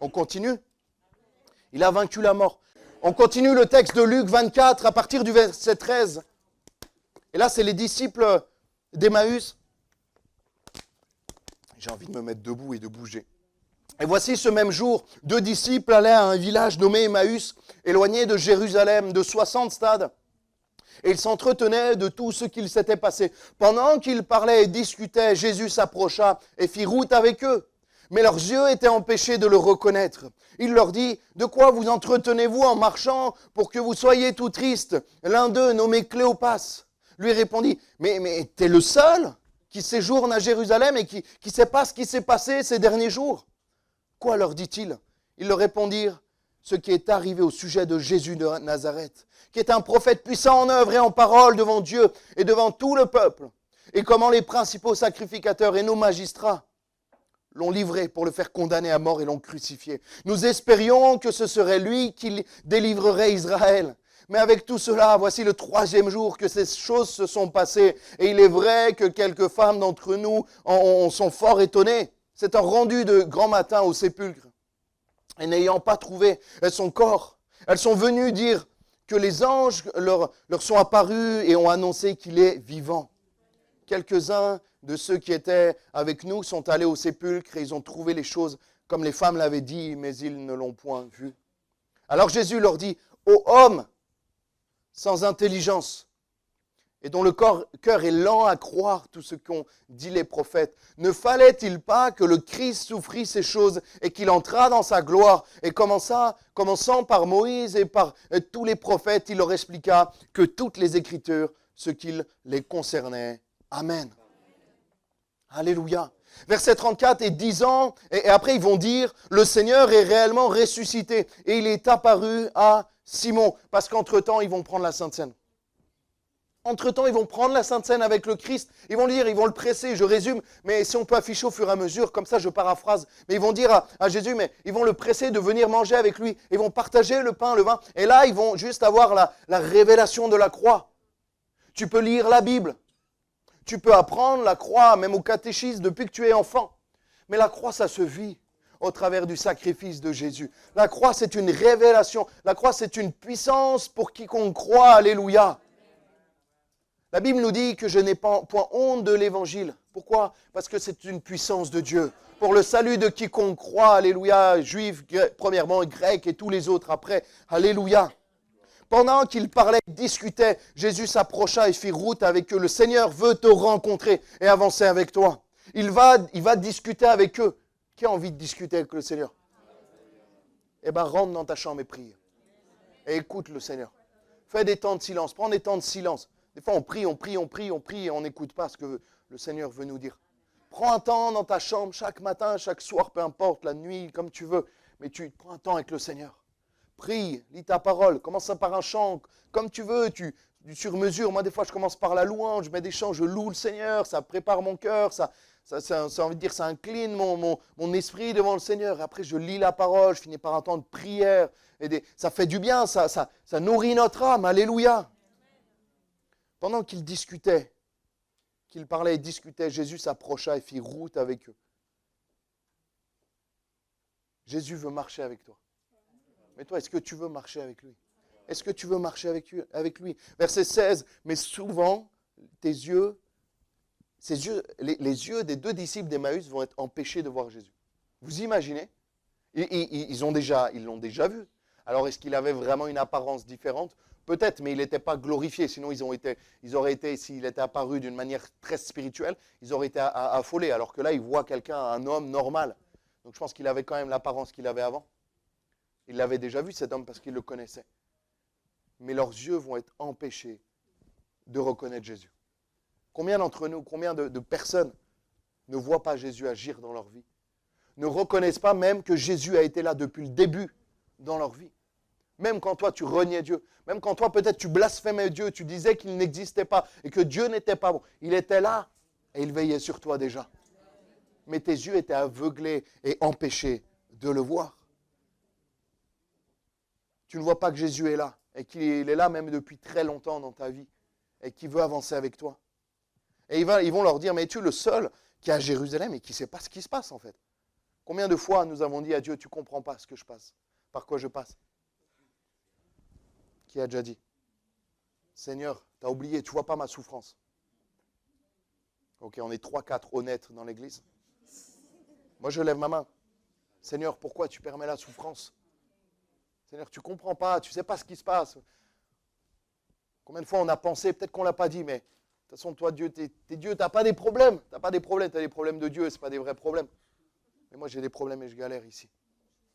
[SPEAKER 1] On continue? Il a vaincu la mort. On continue le texte de Luc 24 à partir du verset 13. Et là, c'est les disciples d'Emmaüs. J'ai envie de me mettre debout et de bouger. Et voici ce même jour, 2 disciples allaient à un village nommé Emmaüs, éloigné de Jérusalem, de 60 stades. Et ils s'entretenaient de tout ce qu'il s'était passé. Pendant qu'ils parlaient et discutaient, Jésus s'approcha et fit route avec eux. Mais leurs yeux étaient empêchés de le reconnaître. Il leur dit, « De quoi vous entretenez-vous en marchant pour que vous soyez tout tristes ?» L'un d'eux, nommé Cléopas, lui répondit, « Mais t'es le seul qui séjourne à Jérusalem et qui ne sait pas ce qui s'est passé ces derniers jours ?» Quoi leur dit-il? Ils leur répondirent, « Ce qui est arrivé au sujet de Jésus de Nazareth, qui est un prophète puissant en œuvre et en parole devant Dieu et devant tout le peuple, et comment les principaux sacrificateurs et nos magistrats l'ont livré pour le faire condamner à mort et l'ont crucifié. Nous espérions que ce serait lui qui délivrerait Israël. Mais avec tout cela, voici le 3e jour que ces choses se sont passées. Et il est vrai que quelques femmes d'entre nous en sont fort étonnées. C'est un rendu de grand matin au sépulcre. Et n'ayant pas trouvé son corps, elles sont venues dire que les anges leur sont apparus et ont annoncé qu'il est vivant. Quelques-uns de ceux qui étaient avec nous sont allés au sépulcre et ils ont trouvé les choses comme les femmes l'avaient dit, mais ils ne l'ont point vu. Alors Jésus leur dit, « Ô hommes sans intelligence, et dont le cœur est lent à croire tout ce qu'ont dit les prophètes, ne fallait-il pas que le Christ souffrit ces choses et qu'il entrât dans sa gloire ?» Et commençant par Moïse et par tous les prophètes, il leur expliqua que toutes les Écritures, ce qu'il les concernait. Amen. Alléluia. Verset 34, et 10 ans, et après ils vont dire, le Seigneur est réellement ressuscité, et il est apparu à Simon, parce qu'entre-temps, ils vont prendre la Sainte Seine. Entre-temps, ils vont prendre la Sainte Seine avec le Christ, ils vont le dire, ils vont le presser, je résume, mais si on peut afficher au fur et à mesure, comme ça je paraphrase, mais ils vont dire à Jésus, mais ils vont le presser de venir manger avec lui, ils vont partager le pain, le vin, et là ils vont juste avoir la révélation de la croix. Tu peux lire la Bible, tu peux apprendre la croix, même au catéchisme, depuis que tu es enfant, mais la croix ça se vit au travers du sacrifice de Jésus. La croix c'est une révélation, la croix c'est une puissance pour quiconque croit, alléluia. La Bible nous dit que je n'ai point honte de l'évangile. Pourquoi? Parce que c'est une puissance de Dieu. Pour le salut de quiconque croit, alléluia, juifs, premièrement, grecs et tous les autres après, alléluia. Pendant qu'ils parlaient, discutaient, Jésus s'approcha et fit route avec eux. Le Seigneur veut te rencontrer et avancer avec toi. Il va discuter avec eux. Qui a envie de discuter avec le Seigneur? Eh bien, rentre dans ta chambre et prie. Et écoute le Seigneur. Fais des temps de silence. Prends des temps de silence. Des fois, on prie et on n'écoute pas ce que le Seigneur veut nous dire. Prends un temps dans ta chambre, chaque matin, chaque soir, peu importe, la nuit, comme tu veux. Mais tu prends un temps avec le Seigneur. Prie, lis ta parole, commence par un chant, comme tu veux, tu sur mesure. Moi, des fois, je commence par la louange, je mets des chants, je loue le Seigneur, ça prépare mon cœur, ça envie de dire, ça incline mon esprit devant le Seigneur. Après, je lis la parole, je finis par un temps de prière. Ça fait du bien, ça nourrit notre âme, alléluia. Pendant qu'ils discutaient, qu'ils parlaient et discutaient, Jésus s'approcha et fit route avec eux. Jésus veut marcher avec toi. Mais toi, est-ce que tu veux marcher avec lui? Est-ce que tu veux marcher avec lui? Verset 16, mais souvent, les yeux des 2 disciples d'Emmaüs vont être empêchés de voir Jésus. Vous imaginez? Ils l'ont déjà vu. Alors, est-ce qu'il avait vraiment une apparence différente? Peut-être, mais il n'était pas glorifié. Sinon, ils auraient été, s'il était apparu d'une manière très spirituelle, ils auraient été affolés. Alors que là, ils voient quelqu'un, un homme normal. Donc, je pense qu'il avait quand même l'apparence qu'il avait avant. Il l'avait déjà vu, cet homme, parce qu'il le connaissait. Mais leurs yeux vont être empêchés de reconnaître Jésus. Combien d'entre nous, combien de personnes ne voient pas Jésus agir dans leur vie? Ne reconnaissent pas même que Jésus a été là depuis le début dans leur vie. Même quand toi, tu reniais Dieu. Même quand toi, peut-être, tu blasphémais Dieu. Tu disais qu'il n'existait pas et que Dieu n'était pas bon. Il était là et il veillait sur toi déjà. Mais tes yeux étaient aveuglés et empêchés de le voir. Tu ne vois pas que Jésus est là et qu'il est là même depuis très longtemps dans ta vie et qu'il veut avancer avec toi. Et ils vont leur dire, mais es-tu le seul qui est à Jérusalem et qui ne sait pas ce qui se passe en fait? Combien de fois nous avons dit à Dieu, tu ne comprends pas ce que je passe, par quoi je passe? Qui a déjà dit? Seigneur, tu as oublié, tu ne vois pas ma souffrance. Ok, on est 3-4 honnêtes dans l'église. Moi, je lève ma main. Seigneur, pourquoi tu permets la souffrance? Seigneur, tu ne comprends pas, tu ne sais pas ce qui se passe. Combien de fois on a pensé, peut-être qu'on ne l'a pas dit, mais de toute façon, toi, Dieu, t'es Dieu, tu n'as pas des problèmes. Tu n'as pas des problèmes, tu as des problèmes de Dieu, ce n'est pas des vrais problèmes. Mais moi, j'ai des problèmes et je galère ici.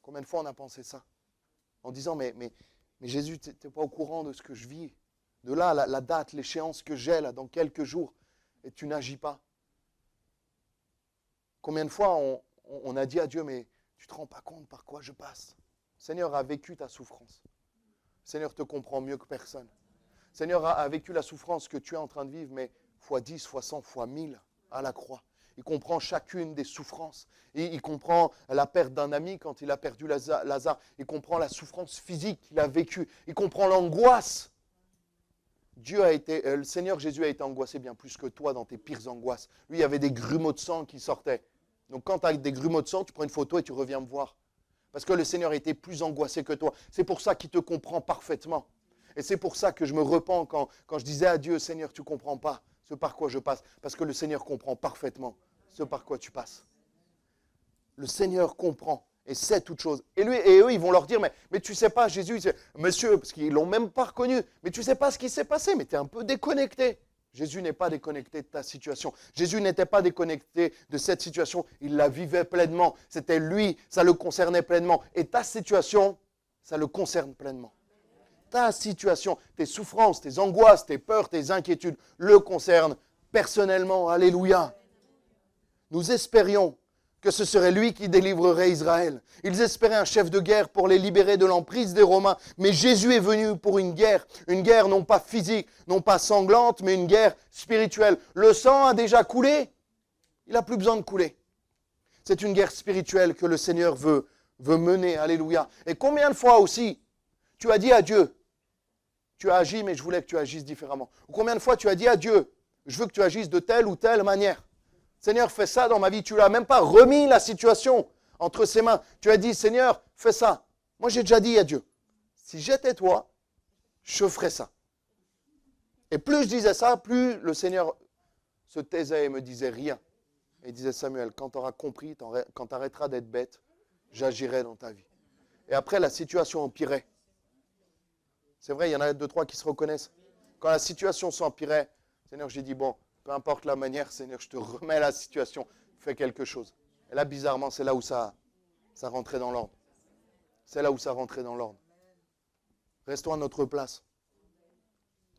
[SPEAKER 1] Combien de fois on a pensé ça? En disant, mais Jésus, tu n'es pas au courant de ce que je vis. De là, la date, l'échéance que j'ai là, dans quelques jours, et tu n'agis pas. Combien de fois on a dit à Dieu, mais tu ne te rends pas compte par quoi je passe? Seigneur a vécu ta souffrance. Seigneur te comprend mieux que personne. Seigneur a vécu la souffrance que tu es en train de vivre, mais fois 10, fois 100, fois 1000 à la croix. Il comprend chacune des souffrances. Il comprend la perte d'un ami quand il a perdu Lazare. Il comprend la souffrance physique qu'il a vécue. Il comprend l'angoisse. Le Seigneur Jésus a été angoissé bien plus que toi dans tes pires angoisses. Lui, il y avait des grumeaux de sang qui sortaient. Donc quand tu as des grumeaux de sang, tu prends une photo et tu reviens me voir. Parce que le Seigneur était plus angoissé que toi. C'est pour ça qu'il te comprend parfaitement. Et c'est pour ça que je me repens quand je disais à Dieu, Seigneur, tu ne comprends pas ce par quoi je passe. Parce que le Seigneur comprend parfaitement ce par quoi tu passes. Le Seigneur comprend et sait toutes choses. Et eux, ils vont leur dire, mais tu ne sais pas, Jésus, monsieur, parce qu'ils ne l'ont même pas reconnu, mais tu ne sais pas ce qui s'est passé, mais tu es un peu déconnecté. Jésus n'est pas déconnecté de ta situation. Jésus n'était pas déconnecté de cette situation. Il la vivait pleinement. C'était lui, ça le concernait pleinement. Et ta situation, ça le concerne pleinement. Ta situation, tes souffrances, tes angoisses, tes peurs, tes inquiétudes le concernent personnellement. Alléluia. Nous espérions que ce serait lui qui délivrerait Israël. Ils espéraient un chef de guerre pour les libérer de l'emprise des Romains. Mais Jésus est venu pour une guerre non pas physique, non pas sanglante, mais une guerre spirituelle. Le sang a déjà coulé, il n'a plus besoin de couler. C'est une guerre spirituelle que le Seigneur veut mener. Alléluia. Et combien de fois aussi, tu as dit à Dieu, tu as agi, mais je voulais que tu agisses différemment. Ou combien de fois tu as dit à Dieu, je veux que tu agisses de telle ou telle manière. Seigneur, fais ça dans ma vie. Tu ne l'as même pas remis la situation entre ses mains. Tu as dit, Seigneur, fais ça. Moi, j'ai déjà dit à Dieu, si j'étais toi, je ferais ça. Et plus je disais ça, plus le Seigneur se taisait et me disait rien. Et il disait, Samuel, quand tu auras compris, quand tu arrêteras d'être bête, j'agirai dans ta vie. Et après, la situation empirait. C'est vrai, il y en a 2-3 qui se reconnaissent. Quand la situation s'empirait, Seigneur, j'ai dit, bon, peu importe la manière, Seigneur, je te remets la situation, fais quelque chose. Et là, bizarrement, c'est là où ça rentrait dans l'ordre. C'est là où ça rentrait dans l'ordre. Restons à notre place.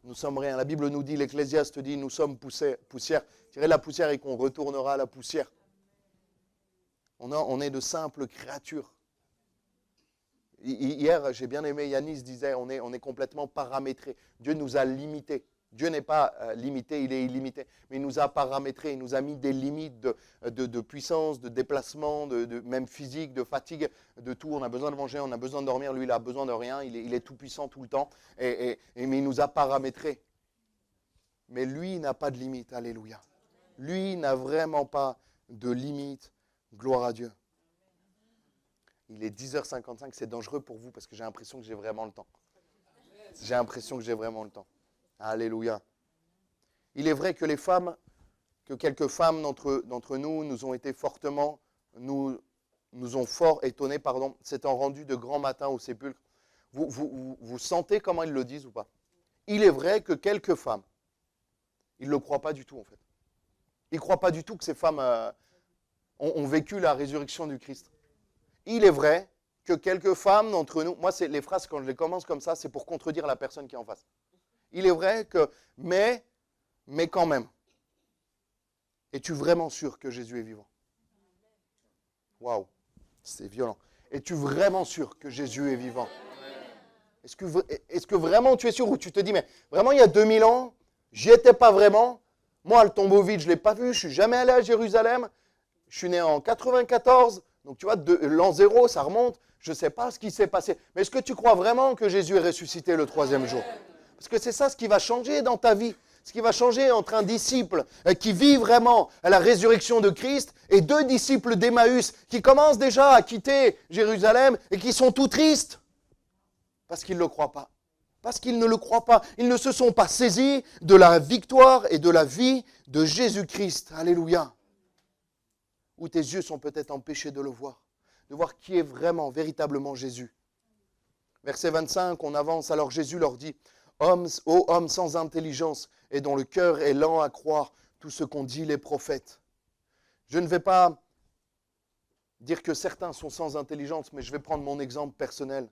[SPEAKER 1] Nous sommes rien. La Bible nous dit, l'Ecclésiaste dit, nous sommes poussière. Tirez la poussière et qu'on retournera à la poussière. On est de simples créatures. Hier, j'ai bien aimé, Yanis disait, on est complètement paramétré. Dieu nous a limités. Dieu n'est pas limité, il est illimité. Mais il nous a paramétré, il nous a mis des limites de puissance, de déplacement, même physique, de fatigue, de tout. On a besoin de manger, on a besoin de dormir. Lui, il a besoin de rien. Il est tout puissant tout le temps. Mais il nous a paramétré. Mais lui, n'a pas de limite. Alléluia. Lui n'a vraiment pas de limite. Gloire à Dieu. Il est 10h55. C'est dangereux pour vous parce que j'ai l'impression que j'ai vraiment le temps. J'ai l'impression que j'ai vraiment le temps. Alléluia. Il est vrai que quelques femmes d'entre nous ont été fortement, nous ont fort étonnés, s'étant rendues de grand matin au sépulcre. Vous sentez comment ils le disent ou pas? Il est vrai que quelques femmes, ils ne le croient pas du tout en fait. Ils ne croient pas du tout que ces femmes ont vécu la résurrection du Christ. Il est vrai que quelques femmes d'entre nous, moi les phrases quand je les commence comme ça, c'est pour contredire la personne qui est en face. Il est vrai que, mais quand même, es-tu vraiment sûr que Jésus est vivant? Waouh, c'est violent. Es-tu vraiment sûr que Jésus est vivant? Est-ce que vraiment tu es sûr ou tu te dis, mais vraiment il y a 2000 ans, j'y étais pas vraiment. Moi, le tombeau vide, je ne l'ai pas vu, je ne suis jamais allé à Jérusalem. Je suis né en 94, donc tu vois, l'an 0, ça remonte. Je ne sais pas ce qui s'est passé. Mais est-ce que tu crois vraiment que Jésus est ressuscité le 3e jour? Parce que c'est ça ce qui va changer dans ta vie. Ce qui va changer entre un disciple qui vit vraiment la résurrection de Christ et 2 disciples d'Emmaüs qui commencent déjà à quitter Jérusalem et qui sont tout tristes parce qu'ils ne le croient pas. Parce qu'ils ne le croient pas. Ils ne se sont pas saisis de la victoire et de la vie de Jésus-Christ. Alléluia. Ou tes yeux sont peut-être empêchés de le voir. De voir qui est vraiment, véritablement Jésus. Verset 25, on avance. Alors Jésus leur dit, ô hommes sans intelligence et dont le cœur est lent à croire tout ce qu'ont dit les prophètes. Je ne vais pas dire que certains sont sans intelligence, mais je vais prendre mon exemple personnel.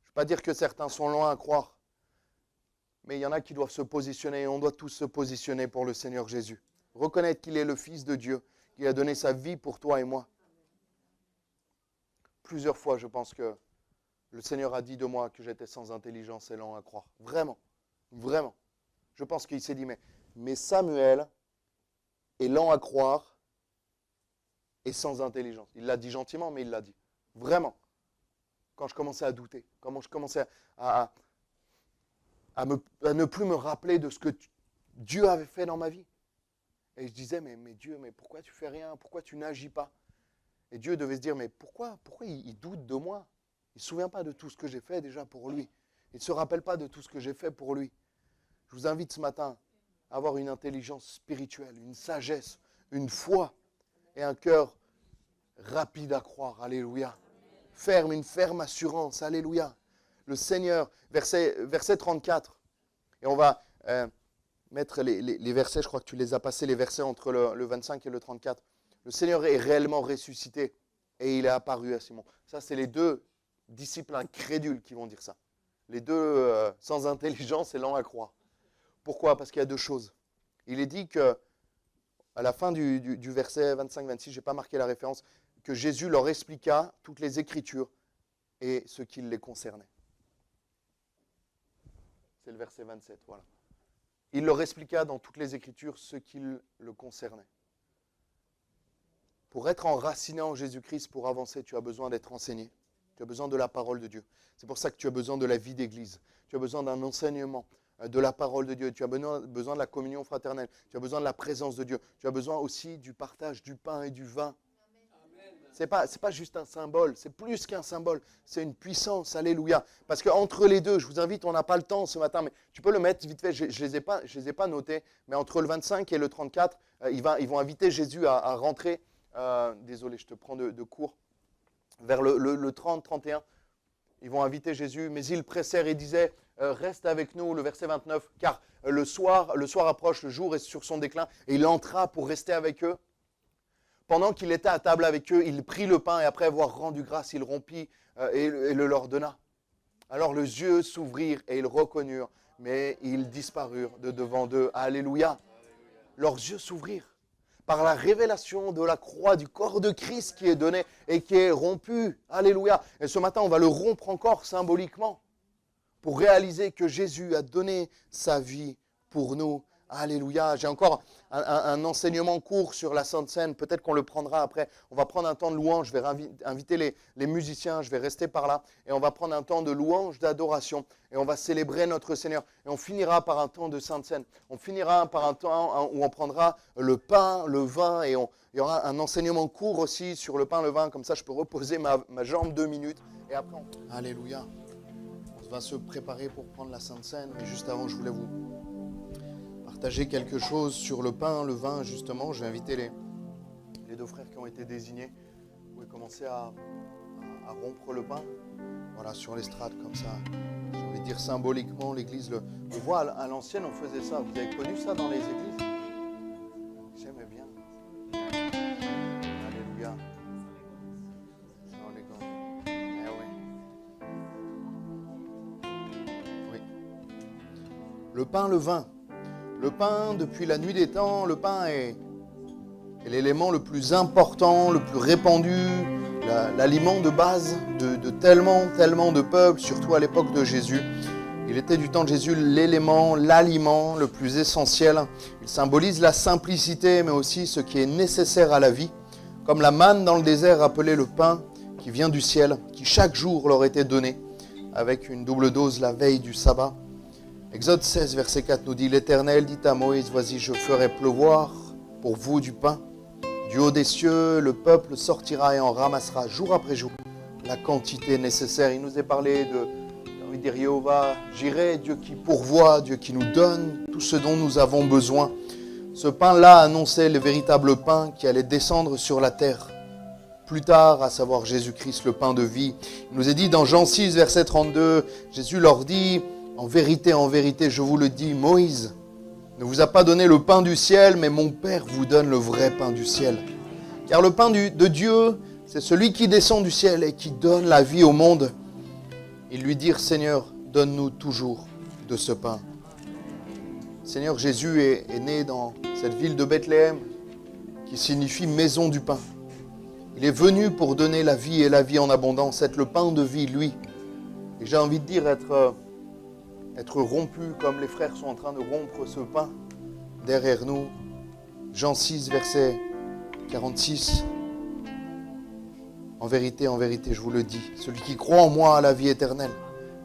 [SPEAKER 1] Je ne vais pas dire que certains sont lents à croire. Mais il y en a qui doivent se positionner et on doit tous se positionner pour le Seigneur Jésus. Reconnaître qu'il est le Fils de Dieu, qu'il a donné sa vie pour toi et moi. Plusieurs fois, je pense que le Seigneur a dit de moi que j'étais sans intelligence et lent à croire. Vraiment, vraiment. Je pense qu'il s'est dit, mais Samuel est lent à croire et sans intelligence. Il l'a dit gentiment, mais il l'a dit. Vraiment. Quand je commençais à douter, quand je commençais à ne plus me rappeler de ce que Dieu avait fait dans ma vie. Et je disais, mais Dieu, mais pourquoi tu fais rien? Pourquoi tu n'agis pas? Et Dieu devait se dire, mais pourquoi il doute de moi? Il ne se souvient pas de tout ce que j'ai fait déjà pour lui. Il ne se rappelle pas de tout ce que j'ai fait pour lui. Je vous invite ce matin à avoir une intelligence spirituelle, une sagesse, une foi et un cœur rapide à croire. Alléluia. Ferme, une ferme assurance. Alléluia. Le Seigneur, verset 34. Et on va mettre les versets, je crois que tu les as passés, les versets entre le 25 et le 34. Le Seigneur est réellement ressuscité et il est apparu à Simon. Ça, c'est les 2 disciples incrédules qui vont dire ça. Les 2 sans intelligence et lents à croire. Pourquoi? Parce qu'il y a 2 choses. Il est dit que, à la fin du verset 25-26, je n'ai pas marqué la référence, que Jésus leur expliqua toutes les Écritures et ce qui les concernait. C'est le verset 27, voilà. Il leur expliqua dans toutes les Écritures ce qui le concernait. Pour être enraciné en Jésus-Christ, pour avancer, tu as besoin d'être enseigné. Tu as besoin de la parole de Dieu. C'est pour ça que tu as besoin de la vie d'église. Tu as besoin d'un enseignement de la parole de Dieu. Tu as besoin de la communion fraternelle. Tu as besoin de la présence de Dieu. Tu as besoin aussi du partage du pain et du vin. Ce n'est pas juste un symbole, c'est plus qu'un symbole, c'est une puissance, alléluia. Parce qu'entre les 2, je vous invite, on n'a pas le temps ce matin, mais tu peux le mettre vite fait, je ne les ai pas notés, mais entre le 25 et le 34, ils vont inviter Jésus à rentrer, désolé, je te prends de court, vers le 30-31, ils vont inviter Jésus, mais ils pressèrent et disaient, reste avec nous, le verset 29, car le soir approche, le jour est sur son déclin, et il entra pour rester avec eux. Pendant qu'il était à table avec eux, il prit le pain et après avoir rendu grâce, il rompit et le leur donna. Alors les yeux s'ouvrirent et ils reconnurent, mais ils disparurent de devant d'eux. Alléluia. Leurs yeux s'ouvrirent par la révélation de la croix, du corps de Christ qui est donné et qui est rompu. Alléluia. Et ce matin, on va le rompre encore symboliquement pour réaliser que Jésus a donné sa vie pour nous. Alléluia. J'ai encore un enseignement court sur la Sainte Seine. Peut-être qu'on le prendra après. On va prendre un temps de louange. Je vais inviter les musiciens. Je vais rester par là. Et on va prendre un temps de louange, d'adoration. Et on va célébrer notre Seigneur. Et on finira par un temps de Sainte Seine. On finira par un temps où on prendra le pain, le vin. Et il y aura un enseignement court aussi sur le pain, le vin. Comme ça, je peux reposer ma jambe 2 minutes. Et après, Alléluia. On va se préparer pour prendre la Sainte Seine. Mais juste avant, je voulais vous partager quelque chose sur le pain, le vin, justement. J'ai invité les 2 frères qui ont été désignés. Vous pouvez commencer à rompre le pain. Voilà, sur l'estrade, comme ça. J'ai envie de dire symboliquement, l'église le voit. À l'ancienne, on faisait ça. Vous avez connu ça dans les églises? J'aimais bien. Alléluia. Eh oui. Le pain, le vin. Le pain, depuis la nuit des temps, le pain est l'élément le plus important, le plus répandu, l'aliment de base de tellement de peuples, surtout à l'époque de Jésus. Il était du temps de Jésus l'aliment le plus essentiel. Il symbolise la simplicité, mais aussi ce qui est nécessaire à la vie, comme la manne dans le désert appelée le pain qui vient du ciel, qui chaque jour leur était donné, avec une double dose la veille du sabbat. Exode 16, verset 4 nous dit, l'Éternel dit à Moïse, voici, je ferai pleuvoir pour vous du pain. Du haut des cieux, le peuple sortira et en ramassera jour après jour la quantité nécessaire. Il nous est parlé de, j'ai envie de dire, Jéhovah, j'irai, Dieu qui pourvoit, Dieu qui nous donne tout ce dont nous avons besoin. Ce pain-là annonçait le véritable pain qui allait descendre sur la terre. Plus tard, à savoir Jésus-Christ, le pain de vie. Il nous est dit dans Jean 6, verset 32, Jésus leur dit, en vérité, je vous le dis, Moïse ne vous a pas donné le pain du ciel, mais mon Père vous donne le vrai pain du ciel. Car le pain de Dieu, c'est celui qui descend du ciel et qui donne la vie au monde. Ils lui dirent, Seigneur, donne-nous toujours de ce pain. Seigneur, Jésus est né dans cette ville de Bethléem, qui signifie maison du pain. Il est venu pour donner la vie et la vie en abondance, être le pain de vie, lui. Et j'ai envie de dire être rompu comme les frères sont en train de rompre ce pain derrière nous. Jean 6, verset 46. En vérité, je vous le dis, celui qui croit en moi a la vie éternelle.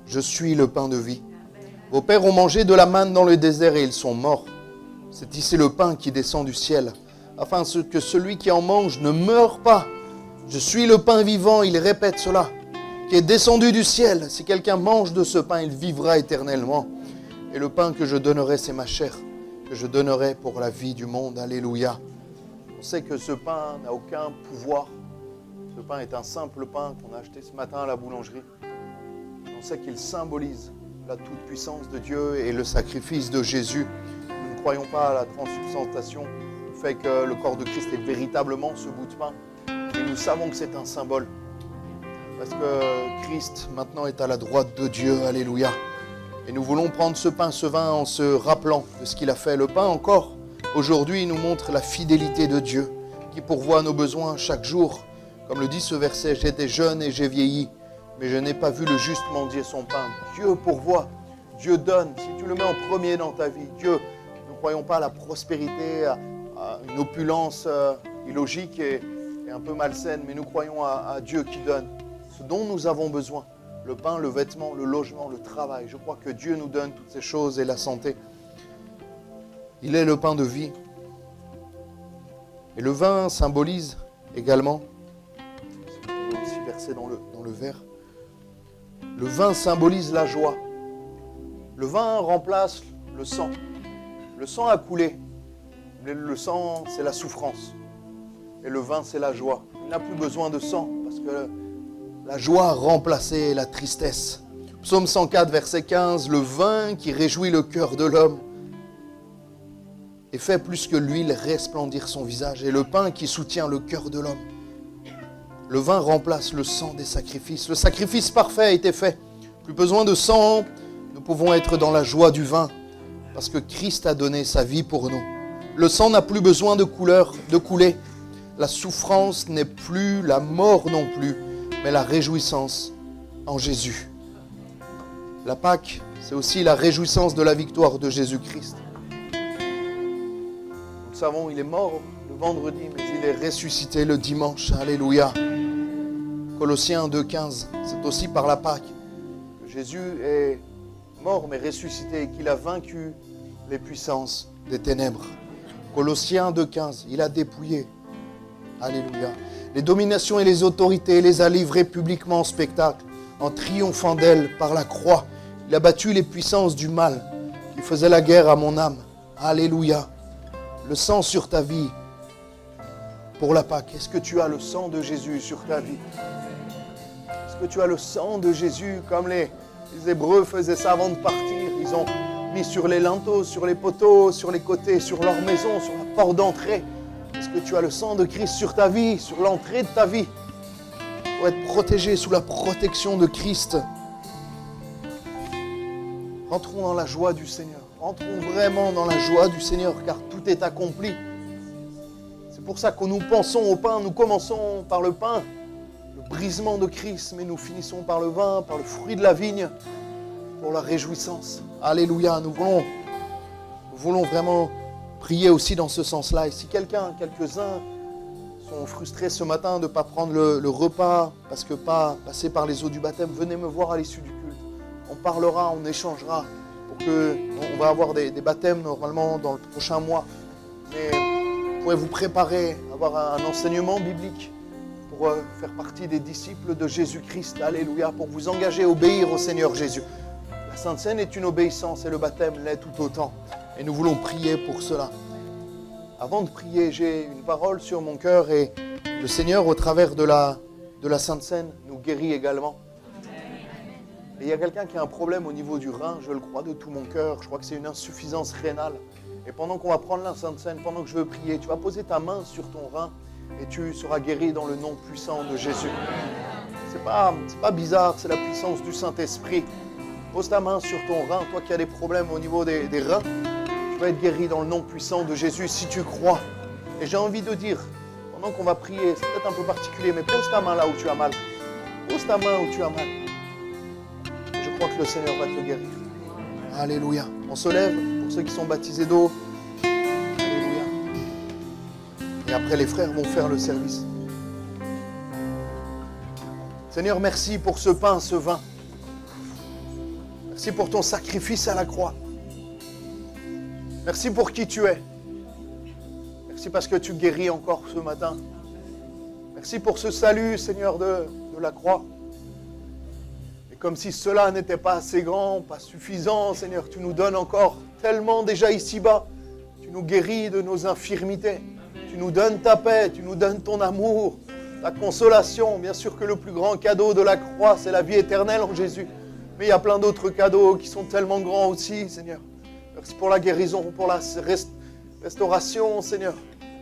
[SPEAKER 1] Je suis le pain de vie. Vos pères ont mangé de la manne dans le désert et ils sont morts. C'est ici le pain qui descend du ciel, afin que celui qui en mange ne meure pas. Je suis le pain vivant, il répète cela, qui est descendu du ciel. Si quelqu'un mange de ce pain, il vivra éternellement. Et le pain que je donnerai, c'est ma chair, que je donnerai pour la vie du monde. Alléluia. On sait que ce pain n'a aucun pouvoir. Ce pain est un simple pain qu'on a acheté ce matin à la boulangerie. On sait qu'il symbolise la toute-puissance de Dieu et le sacrifice de Jésus. Nous ne croyons pas à la transsubstantiation, au fait que le corps de Christ est véritablement ce bout de pain. Et nous savons que c'est un symbole. Parce que Christ, maintenant, est à la droite de Dieu. Alléluia. Et nous voulons prendre ce pain, ce vin, en se rappelant de ce qu'il a fait. Le pain, encore, aujourd'hui, nous montre la fidélité de Dieu, qui pourvoit nos besoins chaque jour. Comme le dit ce verset, j'étais jeune et j'ai vieilli, mais je n'ai pas vu le juste mendier son pain. Dieu pourvoit, Dieu donne. Si tu le mets en premier dans ta vie, Dieu, nous ne croyons pas à la prospérité, à une opulence illogique et un peu malsaine, mais nous croyons à Dieu qui donne ce dont nous avons besoin. Le pain, le vêtement, le logement, le travail. Je crois que Dieu nous donne toutes ces choses et la santé. Il est le pain de vie. Et le vin symbolise également, aussi versé dans le verre, le vin symbolise la joie. Le vin remplace le sang. Le sang a coulé. Le sang, c'est la souffrance. Et le vin, c'est la joie. Il n'a plus besoin de sang parce que la joie a remplacé la tristesse. Psaume 104, verset 15, le vin qui réjouit le cœur de l'homme et fait plus que l'huile resplendir son visage, et le pain qui soutient le cœur de l'homme. Le vin remplace le sang des sacrifices. Le sacrifice parfait a été fait. Plus besoin de sang, nous pouvons être dans la joie du vin, parce que Christ a donné sa vie pour nous. Le sang n'a plus besoin de couler. La souffrance n'est plus, la mort non plus, mais la réjouissance en Jésus. La Pâque, c'est aussi la réjouissance de la victoire de Jésus-Christ. Nous savons, il est mort le vendredi, mais il est ressuscité le dimanche. Alléluia. Colossiens 2,15, c'est aussi par la Pâque que Jésus est mort mais ressuscité et qu'il a vaincu les puissances des ténèbres. Colossiens 2,15, il a dépouillé. Alléluia. Les dominations et les autorités, les a livrées publiquement en spectacle, en triomphant d'elles par la croix. Il a battu les puissances du mal qui faisaient la guerre à mon âme. Alléluia. Le sang sur ta vie pour la Pâque. Est-ce que tu as le sang de Jésus sur ta vie? Est-ce que tu as le sang de Jésus comme les Hébreux faisaient ça avant de partir? Ils ont mis sur les linteaux, sur les poteaux, sur les côtés, sur leur maison, sur la porte d'entrée. Est-ce que tu as le sang de Christ sur ta vie, sur l'entrée de ta vie, pour être protégé sous la protection de Christ? Rentrons dans la joie du Seigneur. Rentrons vraiment dans la joie du Seigneur, car tout est accompli. C'est pour ça que nous pensons au pain. Nous commençons par le pain, le brisement de Christ, mais nous finissons par le vin, par le fruit de la vigne, pour la réjouissance. Alléluia. Nous voulons vraiment prier aussi dans ce sens-là. Et si quelques-uns sont frustrés ce matin de ne pas prendre le repas parce que pas passer par les eaux du baptême, venez me voir à l'issue du culte. On parlera, on échangera pour On va avoir des baptêmes normalement dans le prochain mois. Mais vous pourrez vous préparer, avoir un enseignement biblique pour faire partie des disciples de Jésus-Christ. Alléluia, pour vous engager à obéir au Seigneur Jésus. La Sainte Seine est une obéissance et le baptême l'est tout autant. Et nous voulons prier pour cela. Avant de prier, j'ai une parole sur mon cœur et le Seigneur, au travers de la Sainte Seine, nous guérit également. Et il y a quelqu'un qui a un problème au niveau du rein, je le crois de tout mon cœur. Je crois que c'est une insuffisance rénale. Et pendant qu'on va prendre la Sainte Seine, pendant que je veux prier, tu vas poser ta main sur ton rein et tu seras guéri dans le nom puissant de Jésus. C'est pas bizarre, c'est la puissance du Saint-Esprit. Pose ta main sur ton rein, toi qui as des problèmes au niveau des reins. Tu vas être guéri dans le nom puissant de Jésus si tu crois. Et j'ai envie de dire, pendant qu'on va prier, c'est peut-être un peu particulier, mais pose ta main là où tu as mal. Pose ta main où tu as mal. Je crois que le Seigneur va te guérir. Alléluia. On se lève pour ceux qui sont baptisés d'eau. Alléluia. Et après, les frères vont faire le service. Seigneur, merci pour ce pain, ce vin. Merci pour ton sacrifice à la croix. Merci pour qui tu es. Merci parce que tu guéris encore ce matin. Merci pour ce salut, Seigneur, de la croix. Et comme si cela n'était pas assez grand, pas suffisant, Seigneur, tu nous donnes encore tellement déjà ici-bas. Tu nous guéris de nos infirmités. Tu nous donnes ta paix, tu nous donnes ton amour, ta consolation. Bien sûr que le plus grand cadeau de la croix, c'est la vie éternelle en Jésus. Mais il y a plein d'autres cadeaux qui sont tellement grands aussi, Seigneur. Merci pour la guérison, pour la restauration, Seigneur,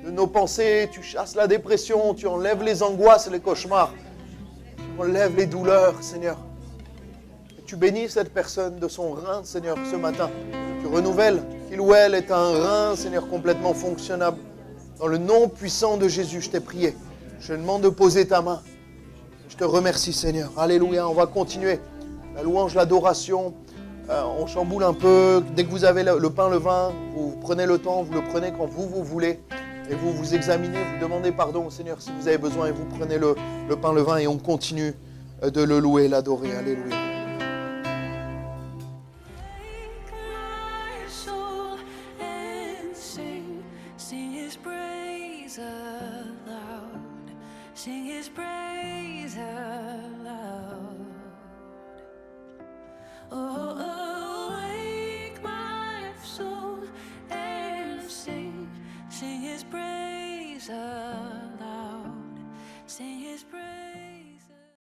[SPEAKER 1] de nos pensées. Tu chasses la dépression, tu enlèves les angoisses et les cauchemars. Tu enlèves les douleurs, Seigneur. Et tu bénis cette personne de son rein, Seigneur, ce matin. Tu renouvelles qu'il ou elle est un rein, Seigneur, complètement fonctionnable. Dans le nom puissant de Jésus, je t'ai prié. Je te demande de poser ta main. Je te remercie, Seigneur. Alléluia, on va continuer. La louange, l'adoration. On chamboule un peu. Dès que vous avez le pain, le vin, vous prenez le temps, vous le prenez quand vous voulez. Et vous vous examinez, vous demandez pardon au Seigneur si vous avez besoin. Et vous prenez le pain, le vin et on continue de le louer, l'adorer. Alléluia.
[SPEAKER 2] Sing his praise aloud.